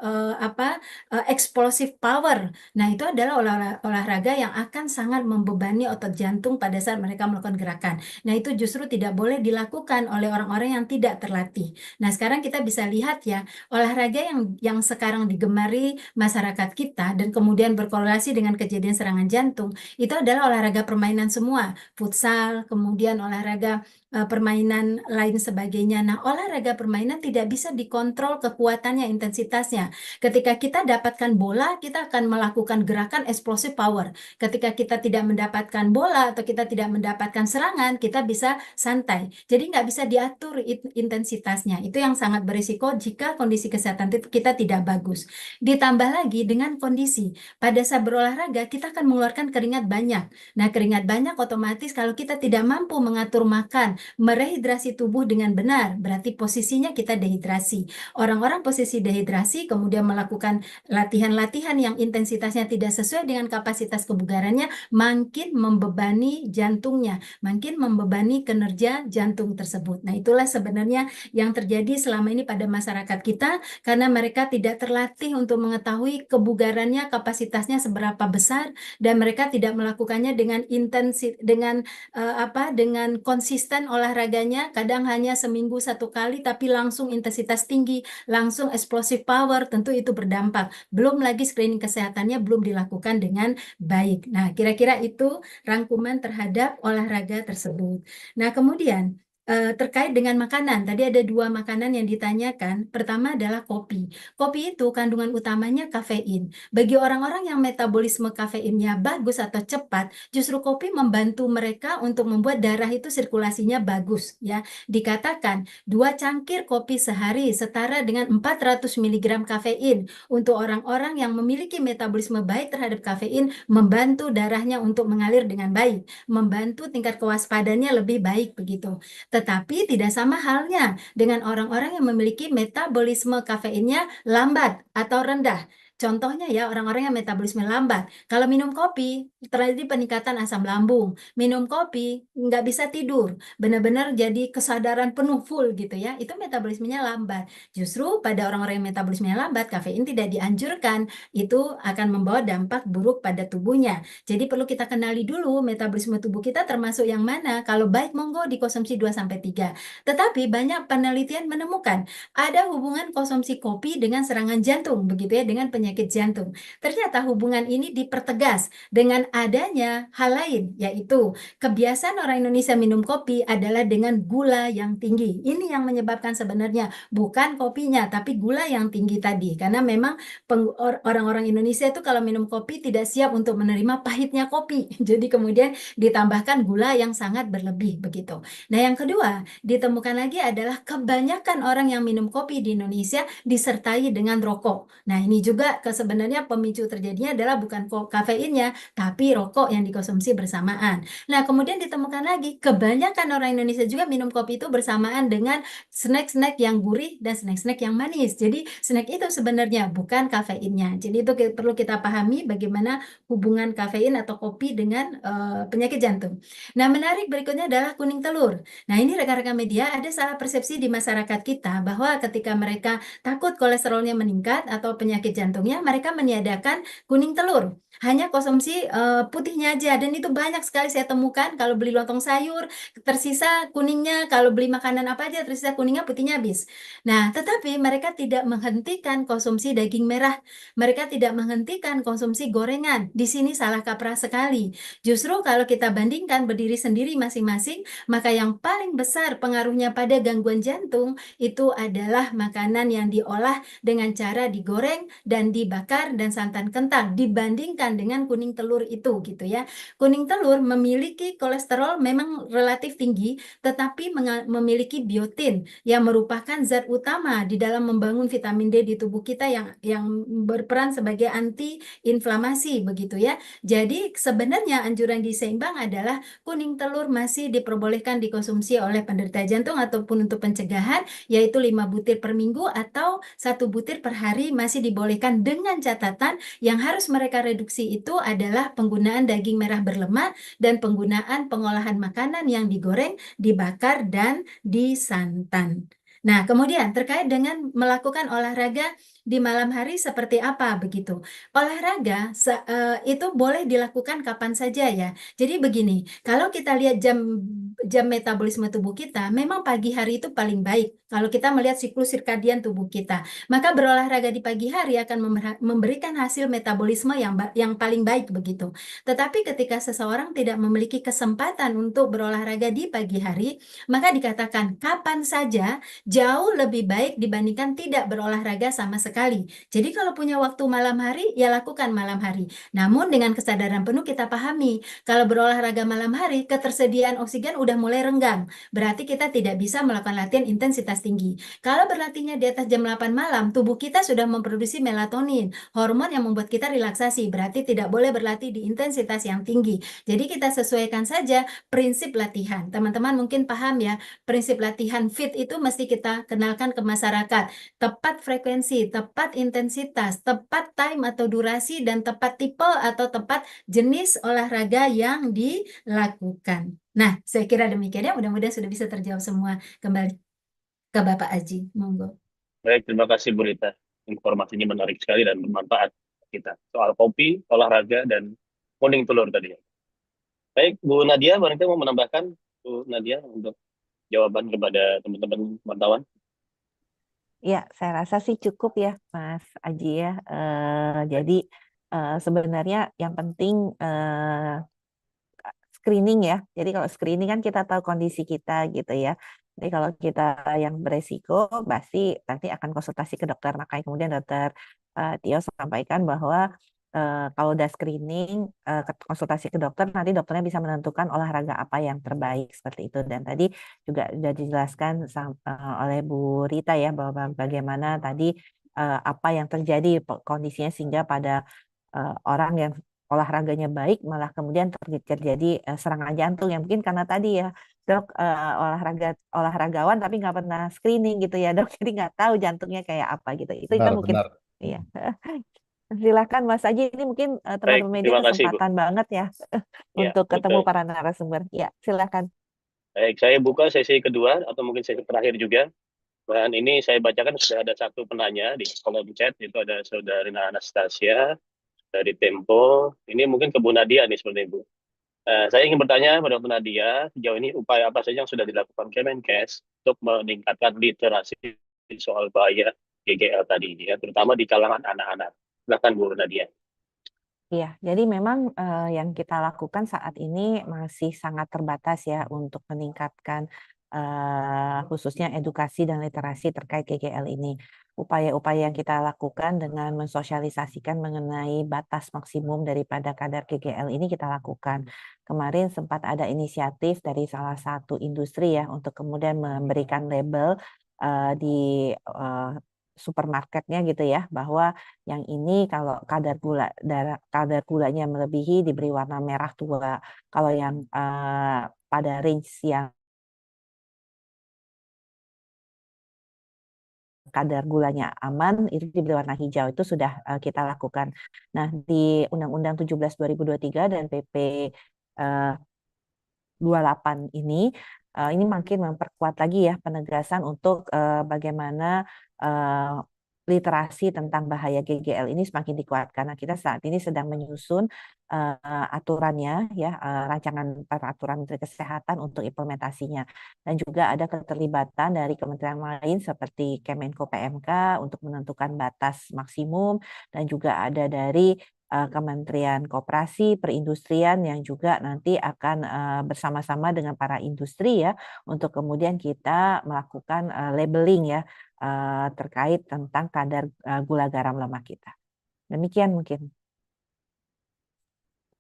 explosive power. Nah, itu adalah olahraga yang akan sangat membebani otot jantung pada saat mereka melakukan gerakan. Nah, itu justru tidak boleh dilakukan oleh orang-orang yang tidak terlatih. Nah, sekarang kita bisa lihat ya, olahraga yang sekarang digemari masyarakat kita dan kemudian berkorelasi dengan kejadian serangan jantung, itu adalah olahraga permainan semua, futsal, kemudian olahraga permainan lain sebagainya. Nah, olahraga permainan tidak bisa dikontrol kekuatannya, intensitasnya. Ketika kita dapatkan bola, kita akan melakukan gerakan explosive power. Ketika kita tidak mendapatkan bola atau kita tidak mendapatkan serangan, kita bisa santai. Jadi nggak bisa diatur intensitasnya. Itu yang sangat berisiko jika kondisi kesehatan kita tidak bagus. Ditambah lagi dengan kondisi. Pada saat berolahraga, kita akan mengeluarkan keringat banyak. Nah, keringat banyak otomatis kalau kita tidak mampu mengatur makan, merehidrasi tubuh dengan benar, berarti posisinya kita dehidrasi. Orang-orang posisi dehidrasi kemudian melakukan latihan-latihan yang intensitasnya tidak sesuai dengan kapasitas kebugarannya, makin membebani jantungnya, makin membebani kinerja jantung tersebut. Nah, itulah sebenarnya yang terjadi selama ini pada masyarakat kita karena mereka tidak terlatih untuk mengetahui kebugarannya, kapasitasnya seberapa besar dan mereka tidak melakukannya dengan dengan konsisten olahraganya, kadang hanya seminggu 1 kali tapi langsung intensitas tinggi, langsung explosive power, tentu itu berdampak. Belum lagi screening kesehatannya belum dilakukan dengan baik. Nah, kira-kira itu rangkuman terhadap olahraga tersebut. Nah, kemudian terkait dengan makanan, tadi ada 2 makanan yang ditanyakan. Pertama adalah kopi. Kopi itu kandungan utamanya kafein. Bagi orang-orang yang metabolisme kafeinnya bagus atau cepat, justru kopi membantu mereka untuk membuat darah itu sirkulasinya bagus. Ya, dikatakan 2 cangkir kopi sehari setara dengan 400 mg kafein. Untuk orang-orang yang memiliki metabolisme baik terhadap kafein, membantu darahnya untuk mengalir dengan baik, membantu tingkat kewaspadaannya lebih baik begitu. Tetapi tidak sama halnya dengan orang-orang yang memiliki metabolisme kafeinnya lambat atau rendah. Contohnya ya, orang-orang yang metabolisme lambat. Kalau minum kopi, terjadi peningkatan asam lambung. Minum kopi, nggak bisa tidur. Benar-benar jadi kesadaran penuh full gitu ya. Itu metabolismenya lambat. Justru pada orang-orang yang metabolismenya lambat, kafein tidak dianjurkan. Itu akan membawa dampak buruk pada tubuhnya. Jadi perlu kita kenali dulu metabolisme tubuh kita termasuk yang mana. Kalau baik, monggo dikonsumsi 2-3. Tetapi banyak penelitian menemukan ada hubungan konsumsi kopi dengan serangan jantung, begitu ya, dengan penyakit jantung. Ternyata hubungan ini dipertegas dengan adanya hal lain, yaitu kebiasaan orang Indonesia minum kopi adalah dengan gula yang tinggi. Ini yang menyebabkan sebenarnya bukan kopinya, tapi gula yang tinggi tadi. Karena memang orang-orang Indonesia itu kalau minum kopi tidak siap untuk menerima pahitnya kopi. Jadi kemudian ditambahkan gula yang sangat berlebih, begitu. Nah, yang kedua, ditemukan lagi adalah kebanyakan orang yang minum kopi di Indonesia disertai dengan rokok. Nah, ini juga sebenarnya pemicu terjadinya adalah bukan kafeinnya, tapi rokok yang dikonsumsi bersamaan. Nah, kemudian ditemukan lagi kebanyakan orang Indonesia juga minum kopi itu bersamaan dengan snack-snack yang gurih dan snack-snack yang manis. Jadi, snack itu sebenarnya bukan kafeinnya. Jadi, itu perlu kita pahami bagaimana hubungan kafein atau kopi dengan penyakit jantung. Nah, menarik berikutnya adalah kuning telur. Nah, ini rekan-rekan media, ada salah persepsi di masyarakat kita bahwa ketika mereka takut kolesterolnya meningkat atau penyakit jantungnya, ya, mereka meniadakan kuning telur. Hanya konsumsi putihnya aja, dan itu banyak sekali saya temukan. Kalau beli lontong sayur tersisa kuningnya, kalau beli makanan apa aja tersisa kuningnya, putihnya habis. Nah, tetapi mereka tidak menghentikan konsumsi daging merah, mereka tidak menghentikan konsumsi gorengan. Di sini salah kaprah sekali. Justru kalau kita bandingkan berdiri sendiri masing-masing, maka yang paling besar pengaruhnya pada gangguan jantung itu adalah makanan yang diolah dengan cara digoreng dan dibakar dan santan kental dibandingkan dengan kuning telur itu gitu ya. Kuning telur memiliki kolesterol memang relatif tinggi, tetapi memiliki biotin yang merupakan zat utama di dalam membangun vitamin D di tubuh kita yang berperan sebagai anti-inflamasi begitu ya. Jadi sebenarnya anjuran gizi seimbang adalah kuning telur masih diperbolehkan dikonsumsi oleh penderita jantung ataupun untuk pencegahan, yaitu 5 butir per minggu atau 1 butir per hari masih dibolehkan, dengan catatan yang harus mereka reduksi itu adalah penggunaan daging merah berlemak dan penggunaan pengolahan makanan yang digoreng, dibakar, dan disantan. Nah, kemudian terkait dengan melakukan olahraga di malam hari seperti apa begitu. Olahraga itu boleh dilakukan kapan saja ya. Jadi begini, kalau kita lihat jam metabolisme tubuh kita, memang pagi hari itu paling baik. Kalau kita melihat siklus sirkadian tubuh kita, maka berolahraga di pagi hari akan memberikan hasil metabolisme yang paling baik begitu. Tetapi ketika seseorang tidak memiliki kesempatan untuk berolahraga di pagi hari, maka dikatakan kapan saja jauh lebih baik dibandingkan tidak berolahraga sama sekali. Jadi kalau punya waktu malam hari, ya lakukan malam hari. Namun dengan kesadaran penuh kita pahami, kalau berolahraga malam hari, ketersediaan oksigen udah mulai renggang. Berarti kita tidak bisa melakukan latihan intensitas tinggi. Kalau berlatihnya di atas jam 8 malam, tubuh kita sudah memproduksi melatonin, hormon yang membuat kita relaksasi. Berarti tidak boleh berlatih di intensitas yang tinggi. Jadi kita sesuaikan saja prinsip latihan. Teman-teman mungkin paham ya, prinsip latihan fit itu mesti kita kenalkan ke masyarakat. Tepat frekuensi, tepat intensitas, tepat time atau durasi, dan tepat tipe atau tepat jenis olahraga yang dilakukan. Nah, saya kira demikian ya. Mudah-mudahan sudah bisa terjawab semua. Kembali ke Bapak Aji, monggo.
Baik, terima kasih Bu Rita. Informasinya menarik sekali dan bermanfaat kita. Soal kopi, olahraga, dan kuning telur tadi. Baik, Bu Nadia, barangkali mau menambahkan, Bu Nadia, untuk jawaban kepada teman-teman wartawan.
Ya, saya rasa sih cukup ya, Mas Aji ya. Jadi sebenarnya yang penting screening ya. Jadi kalau screening kan kita tahu kondisi kita gitu ya. Jadi kalau kita yang beresiko pasti nanti akan konsultasi ke dokter. Makanya kemudian dokter Tio sampaikan bahwa kalau udah screening konsultasi ke dokter, nanti dokternya bisa menentukan olahraga apa yang terbaik seperti itu. Dan tadi juga sudah dijelaskan oleh Bu Rita ya bahwa bagaimana tadi apa yang terjadi kondisinya sehingga pada orang yang olahraganya baik malah kemudian terjadi serangan jantung yang mungkin karena tadi ya dok olahragawan tapi nggak pernah screening gitu ya dok, jadi nggak tahu jantungnya kayak apa gitu. Itu kan mungkin
Benar.
iya. Silakan Mas Aji, ini mungkin
Baik,
teman-teman media
terima kasih Bu.
kesempatan banget ya
Ya,
untuk ketemu
betul.
para narasumber. Ya, silakan.
Baik, saya buka sesi kedua atau mungkin sesi terakhir juga. Dan ini saya bacakan sudah ada satu penanya di kolom chat, itu ada Saudari Anastasia dari Tempo. Ini mungkin ke Bu Nadia nih seperti Bu. Saya ingin bertanya pada Bu Nadia, sejauh ini upaya apa saja yang sudah dilakukan Kemenkes untuk meningkatkan literasi soal bahaya GGL tadi, ya, terutama di kalangan anak-anak. Silakan Bu Nadia.
Iya, jadi memang yang kita lakukan saat ini masih sangat terbatas ya untuk meningkatkan khususnya edukasi dan literasi terkait GGL ini. Upaya-upaya yang kita lakukan dengan mensosialisasikan mengenai batas maksimum daripada kadar GGL ini kita lakukan. Kemarin sempat ada inisiatif dari salah satu industri ya untuk kemudian memberikan label di supermarketnya gitu ya, bahwa yang ini kalau kadar gulanya melebihi diberi warna merah tua. Kalau yang pada range yang kadar gulanya aman itu diberi warna hijau, itu sudah kita lakukan. Nah, di Undang-Undang 17 2023 dan PP 28 ini makin memperkuat lagi ya penegasan untuk bagaimana literasi tentang bahaya GGL ini semakin dikuatkan. Nah, kita saat ini sedang menyusun aturannya, ya, rancangan peraturan Menteri Kesehatan untuk implementasinya. Dan juga ada keterlibatan dari kementerian lain seperti Kemenko PMK untuk menentukan batas maksimum, dan juga ada dari Kementerian Koperasi, Perindustrian yang juga nanti akan bersama-sama dengan para industri, ya, untuk kemudian kita melakukan labeling, ya, terkait tentang kadar gula garam lemak kita. Demikian mungkin.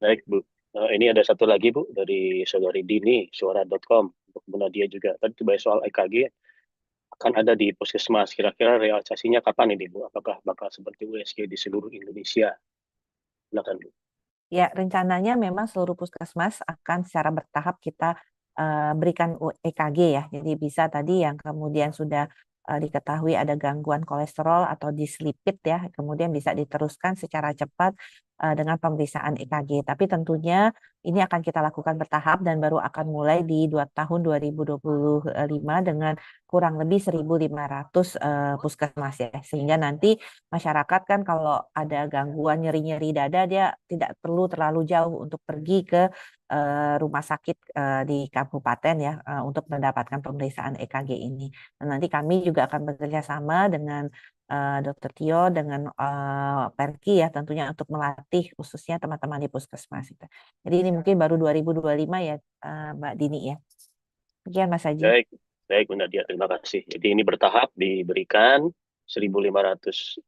Baik, Bu. Ini ada satu lagi, Bu, dari saudari Dini, suara.com, untuk Bu Nadia juga. Tadi bahas soal EKG, akan ada di puskesmas. Kira-kira realisasinya kapan ini, Bu? Apakah bakal seperti USG di seluruh Indonesia? Silakan, Bu.
Ya, rencananya memang seluruh puskesmas akan secara bertahap kita berikan EKG, ya. Jadi bisa tadi yang kemudian sudah diketahui ada gangguan kolesterol atau dislipid, ya, kemudian bisa diteruskan secara cepat dengan pemeriksaan EKG. Tapi tentunya ini akan kita lakukan bertahap dan baru akan mulai di tahun 2025 dengan kurang lebih 1.500 puskesmas, ya. Sehingga nanti masyarakat kan kalau ada gangguan nyeri-nyeri dada, dia tidak perlu terlalu jauh untuk pergi ke rumah sakit di kabupaten, ya, untuk mendapatkan pemeriksaan EKG ini. Dan nanti kami juga akan bekerja sama dengan Dr. Tio, dengan Perki, ya, tentunya untuk melatih khususnya teman-teman di puskesmas. Jadi ini mungkin baru 2025, ya, Mbak Dini, ya. Sekian Mas Haji.
Baik, baik, Bu Nadia. Terima kasih. Jadi ini bertahap diberikan 1.500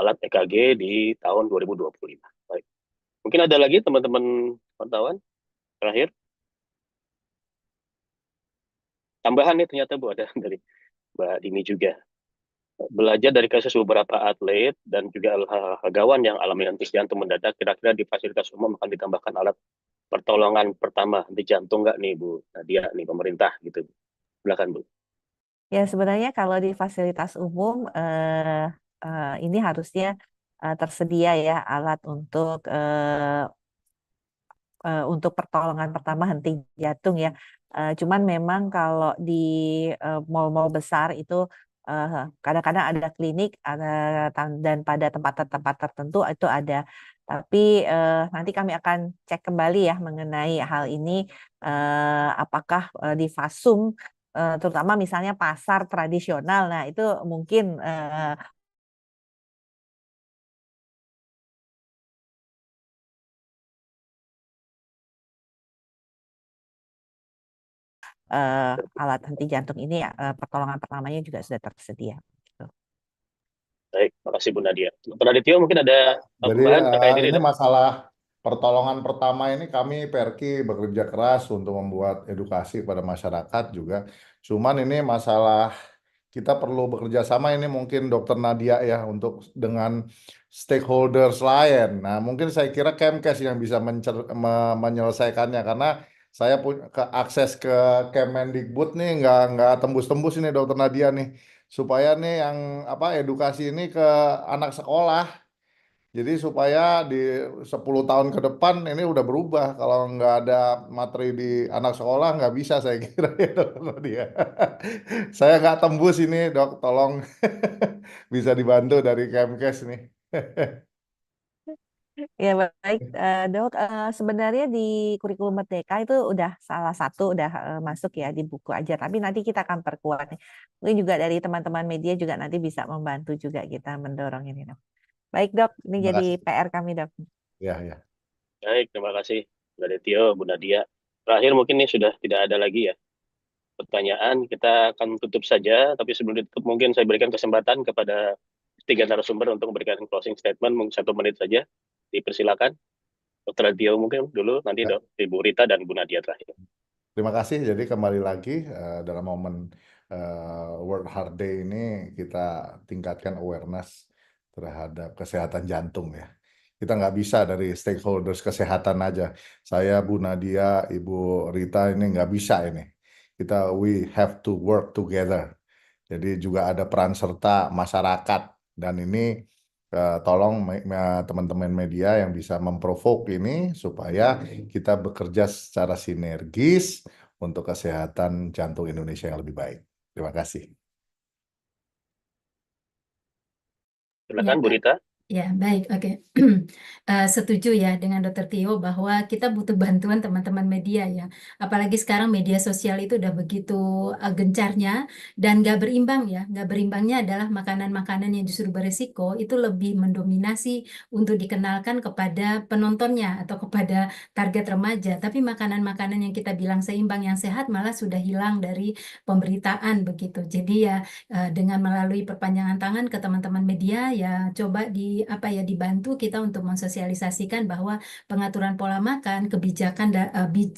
alat EKG di tahun 2025. Baik. Mungkin ada lagi teman-teman wartawan terakhir? Tambahan nih ternyata, Bu, ada dari Mbak Dini juga. Belajar dari kasus beberapa atlet dan juga olahragawan yang alami henti jantung mendadak, kira-kira di fasilitas umum akan ditambahkan alat pertolongan pertama henti jantung nggak nih, Bu Nadia, nih pemerintah gitu. Silakan, Bu.
Ya, sebenarnya kalau di fasilitas umum ini harusnya tersedia, ya, alat untuk pertolongan pertama henti jantung, ya. Cuman memang kalau di mal-mal besar itu kadang-kadang ada klinik, dan pada tempat-tempat tertentu itu ada. Tapi nanti kami akan cek kembali, ya, mengenai hal ini, apakah di Fasum, terutama misalnya pasar tradisional, nah itu mungkin alat henti jantung ini, pertolongan pertamanya juga sudah tersedia. Gitu.
Baik, makasih Bu Nadia. Dr. Adityo mungkin ada
Jadi
tambahan terkait ini,
ini
Dok?
masalah pertolongan pertama ini kami Perki bekerja keras untuk membuat edukasi pada masyarakat juga. Cuman ini masalah kita perlu bekerja sama ini mungkin Dokter Nadia, ya, untuk dengan stakeholders lain. Nah, mungkin saya kira Kemkes yang bisa menyelesaikannya karena saya punya akses ke Kemendikbud nih nggak tembus-tembus ini Dokter Nadia nih, supaya nih yang edukasi ini ke anak sekolah. Jadi supaya di 10 tahun ke depan ini udah berubah. Kalau nggak ada materi di anak sekolah nggak bisa saya kira, ya, Dokter Nadia. Saya nggak tembus ini, Dok. Tolong bisa dibantu dari Kemkes nih.
Ya, baik, Dok. Sebenarnya di kurikulum Merdeka itu udah salah satu udah masuk, ya, di buku aja. Tapi nanti kita akan perkuat nih. Mungkin juga dari teman-teman media juga nanti bisa membantu juga kita mendorong ini, Dok. Baik, Dok. Ini
Terima
jadi
kasih.
PR kami, Dok.
Ya, ya.
Baik, terima kasih Bu Adityo, Bu Nadia. Terakhir mungkin ini sudah tidak ada lagi, ya, pertanyaan. Kita akan tutup saja, tapi sebelum ditutup mungkin saya berikan kesempatan kepada 3 narasumber untuk memberikan closing statement, mungkin 1 menit saja. Dipersilakan. Dr. Adityo mungkin dulu, nanti
Ya.
Ibu Rita dan Bu Nadia terakhir.
Terima kasih. Jadi kembali lagi dalam momen World Heart Day ini kita tingkatkan awareness terhadap kesehatan jantung, ya. Kita nggak bisa dari stakeholders kesehatan aja. Saya, Bu Nadia, Ibu Rita ini nggak bisa ini. We have to work together. Jadi juga ada peran serta masyarakat. Dan ini tolong teman-teman media yang bisa memprovoke ini supaya kita bekerja secara sinergis untuk kesehatan jantung Indonesia yang lebih baik. Terima kasih.
Silakan Bu
Kak.
Rita.
Ya, baik, oke. Setuju ya dengan Dokter Tio bahwa kita butuh bantuan teman-teman media ya. Apalagi sekarang media sosial itu udah begitu gencarnya dan nggak berimbang ya. Nggak berimbangnya adalah makanan-makanan yang justru beresiko itu lebih mendominasi untuk dikenalkan kepada penontonnya atau kepada target remaja. Tapi makanan-makanan yang kita bilang seimbang yang sehat malah sudah hilang dari pemberitaan begitu. Jadi ya dengan melalui perpanjangan tangan ke teman-teman media ya coba dibantu kita untuk mensosialisasikan bahwa pengaturan pola makan, kebijakan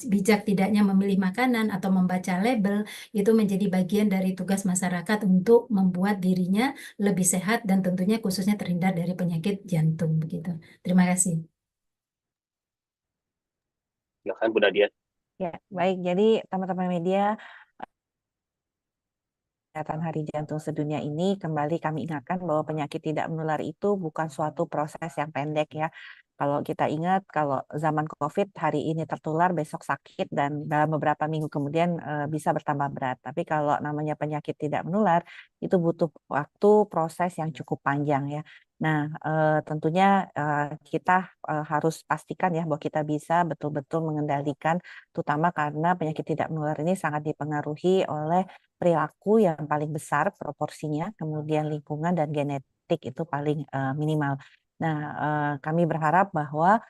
bijak tidaknya memilih makanan atau membaca label itu menjadi bagian dari tugas masyarakat untuk membuat dirinya lebih sehat dan tentunya khususnya terhindar dari penyakit jantung begitu. Terima kasih.
Silakan Bu Nadia.
Ya, baik. Jadi teman-teman media, peringatan Hari Jantung Sedunia ini kembali kami ingatkan bahwa penyakit tidak menular itu bukan suatu proses yang pendek ya. Kalau kita ingat, kalau zaman COVID hari ini tertular, besok sakit dan dalam beberapa minggu kemudian bisa bertambah berat. Tapi kalau namanya penyakit tidak menular, itu butuh waktu proses yang cukup panjang ya. Nah, tentunya kita harus pastikan ya bahwa kita bisa betul-betul mengendalikan, terutama karena penyakit tidak menular ini sangat dipengaruhi oleh perilaku yang paling besar proporsinya, kemudian lingkungan dan genetik itu paling minimal. Nah, kami berharap bahwa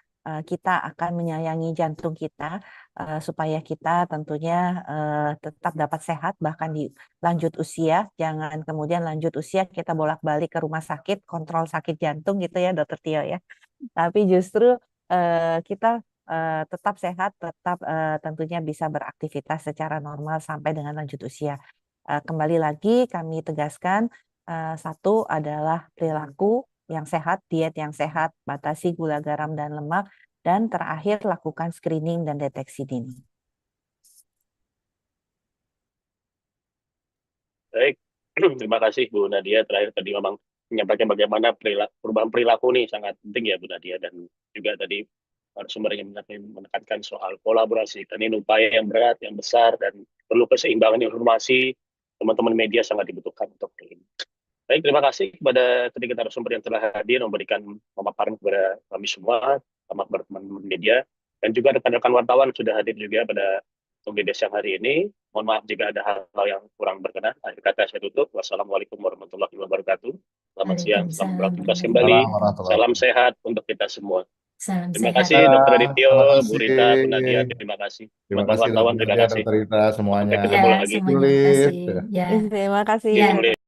kita akan menyayangi jantung kita supaya kita tentunya tetap dapat sehat bahkan di lanjut usia. Jangan kemudian lanjut usia kita bolak-balik ke rumah sakit kontrol sakit jantung gitu ya, Dokter Tio ya. Tapi justru kita tetap sehat, tetap tentunya bisa beraktivitas secara normal sampai dengan lanjut usia. Kembali lagi kami tegaskan, satu adalah perilaku yang sehat, diet yang sehat, batasi gula, garam, dan lemak, dan terakhir lakukan screening dan deteksi dini.
Baik, terima kasih Bu Nadia. Terakhir tadi memang menyampaikan bagaimana perubahan perilaku nih sangat penting ya Bu Nadia, dan juga tadi sumber yang menekankan soal kolaborasi. Dan ini upaya yang berat, yang besar, dan perlu keseimbangan informasi. Teman-teman media sangat dibutuhkan untuk ini. Baik, terima kasih kepada ketiga narasumber yang telah hadir memberikan pemaparan kepada kami semua, teman-teman media, dan juga rekan-rekan wartawan sudah hadir juga pada UGD siang hari ini. Mohon maaf jika ada hal-hal yang kurang berkenan. Akhir kata saya tutup. Wassalamualaikum warahmatullahi wabarakatuh. Selamat siang, selamat beraktivitas kembali. Salam sehat untuk kita semua.
Salam
Terima
sehat.
kasih Dr. Adityo,
Terima
Bu Rita, Bu
kasih.
Nadia, terima kasih.
Terima
Teman-teman
kasih
wartawan,
Dr.
terima
Nadia,
kasih.
Dr. Rita semuanya.
Sampai ketemu
Ya,
lagi.
semuanya terima kasih. Ya.
Terima kasih.
Ya.
Boleh.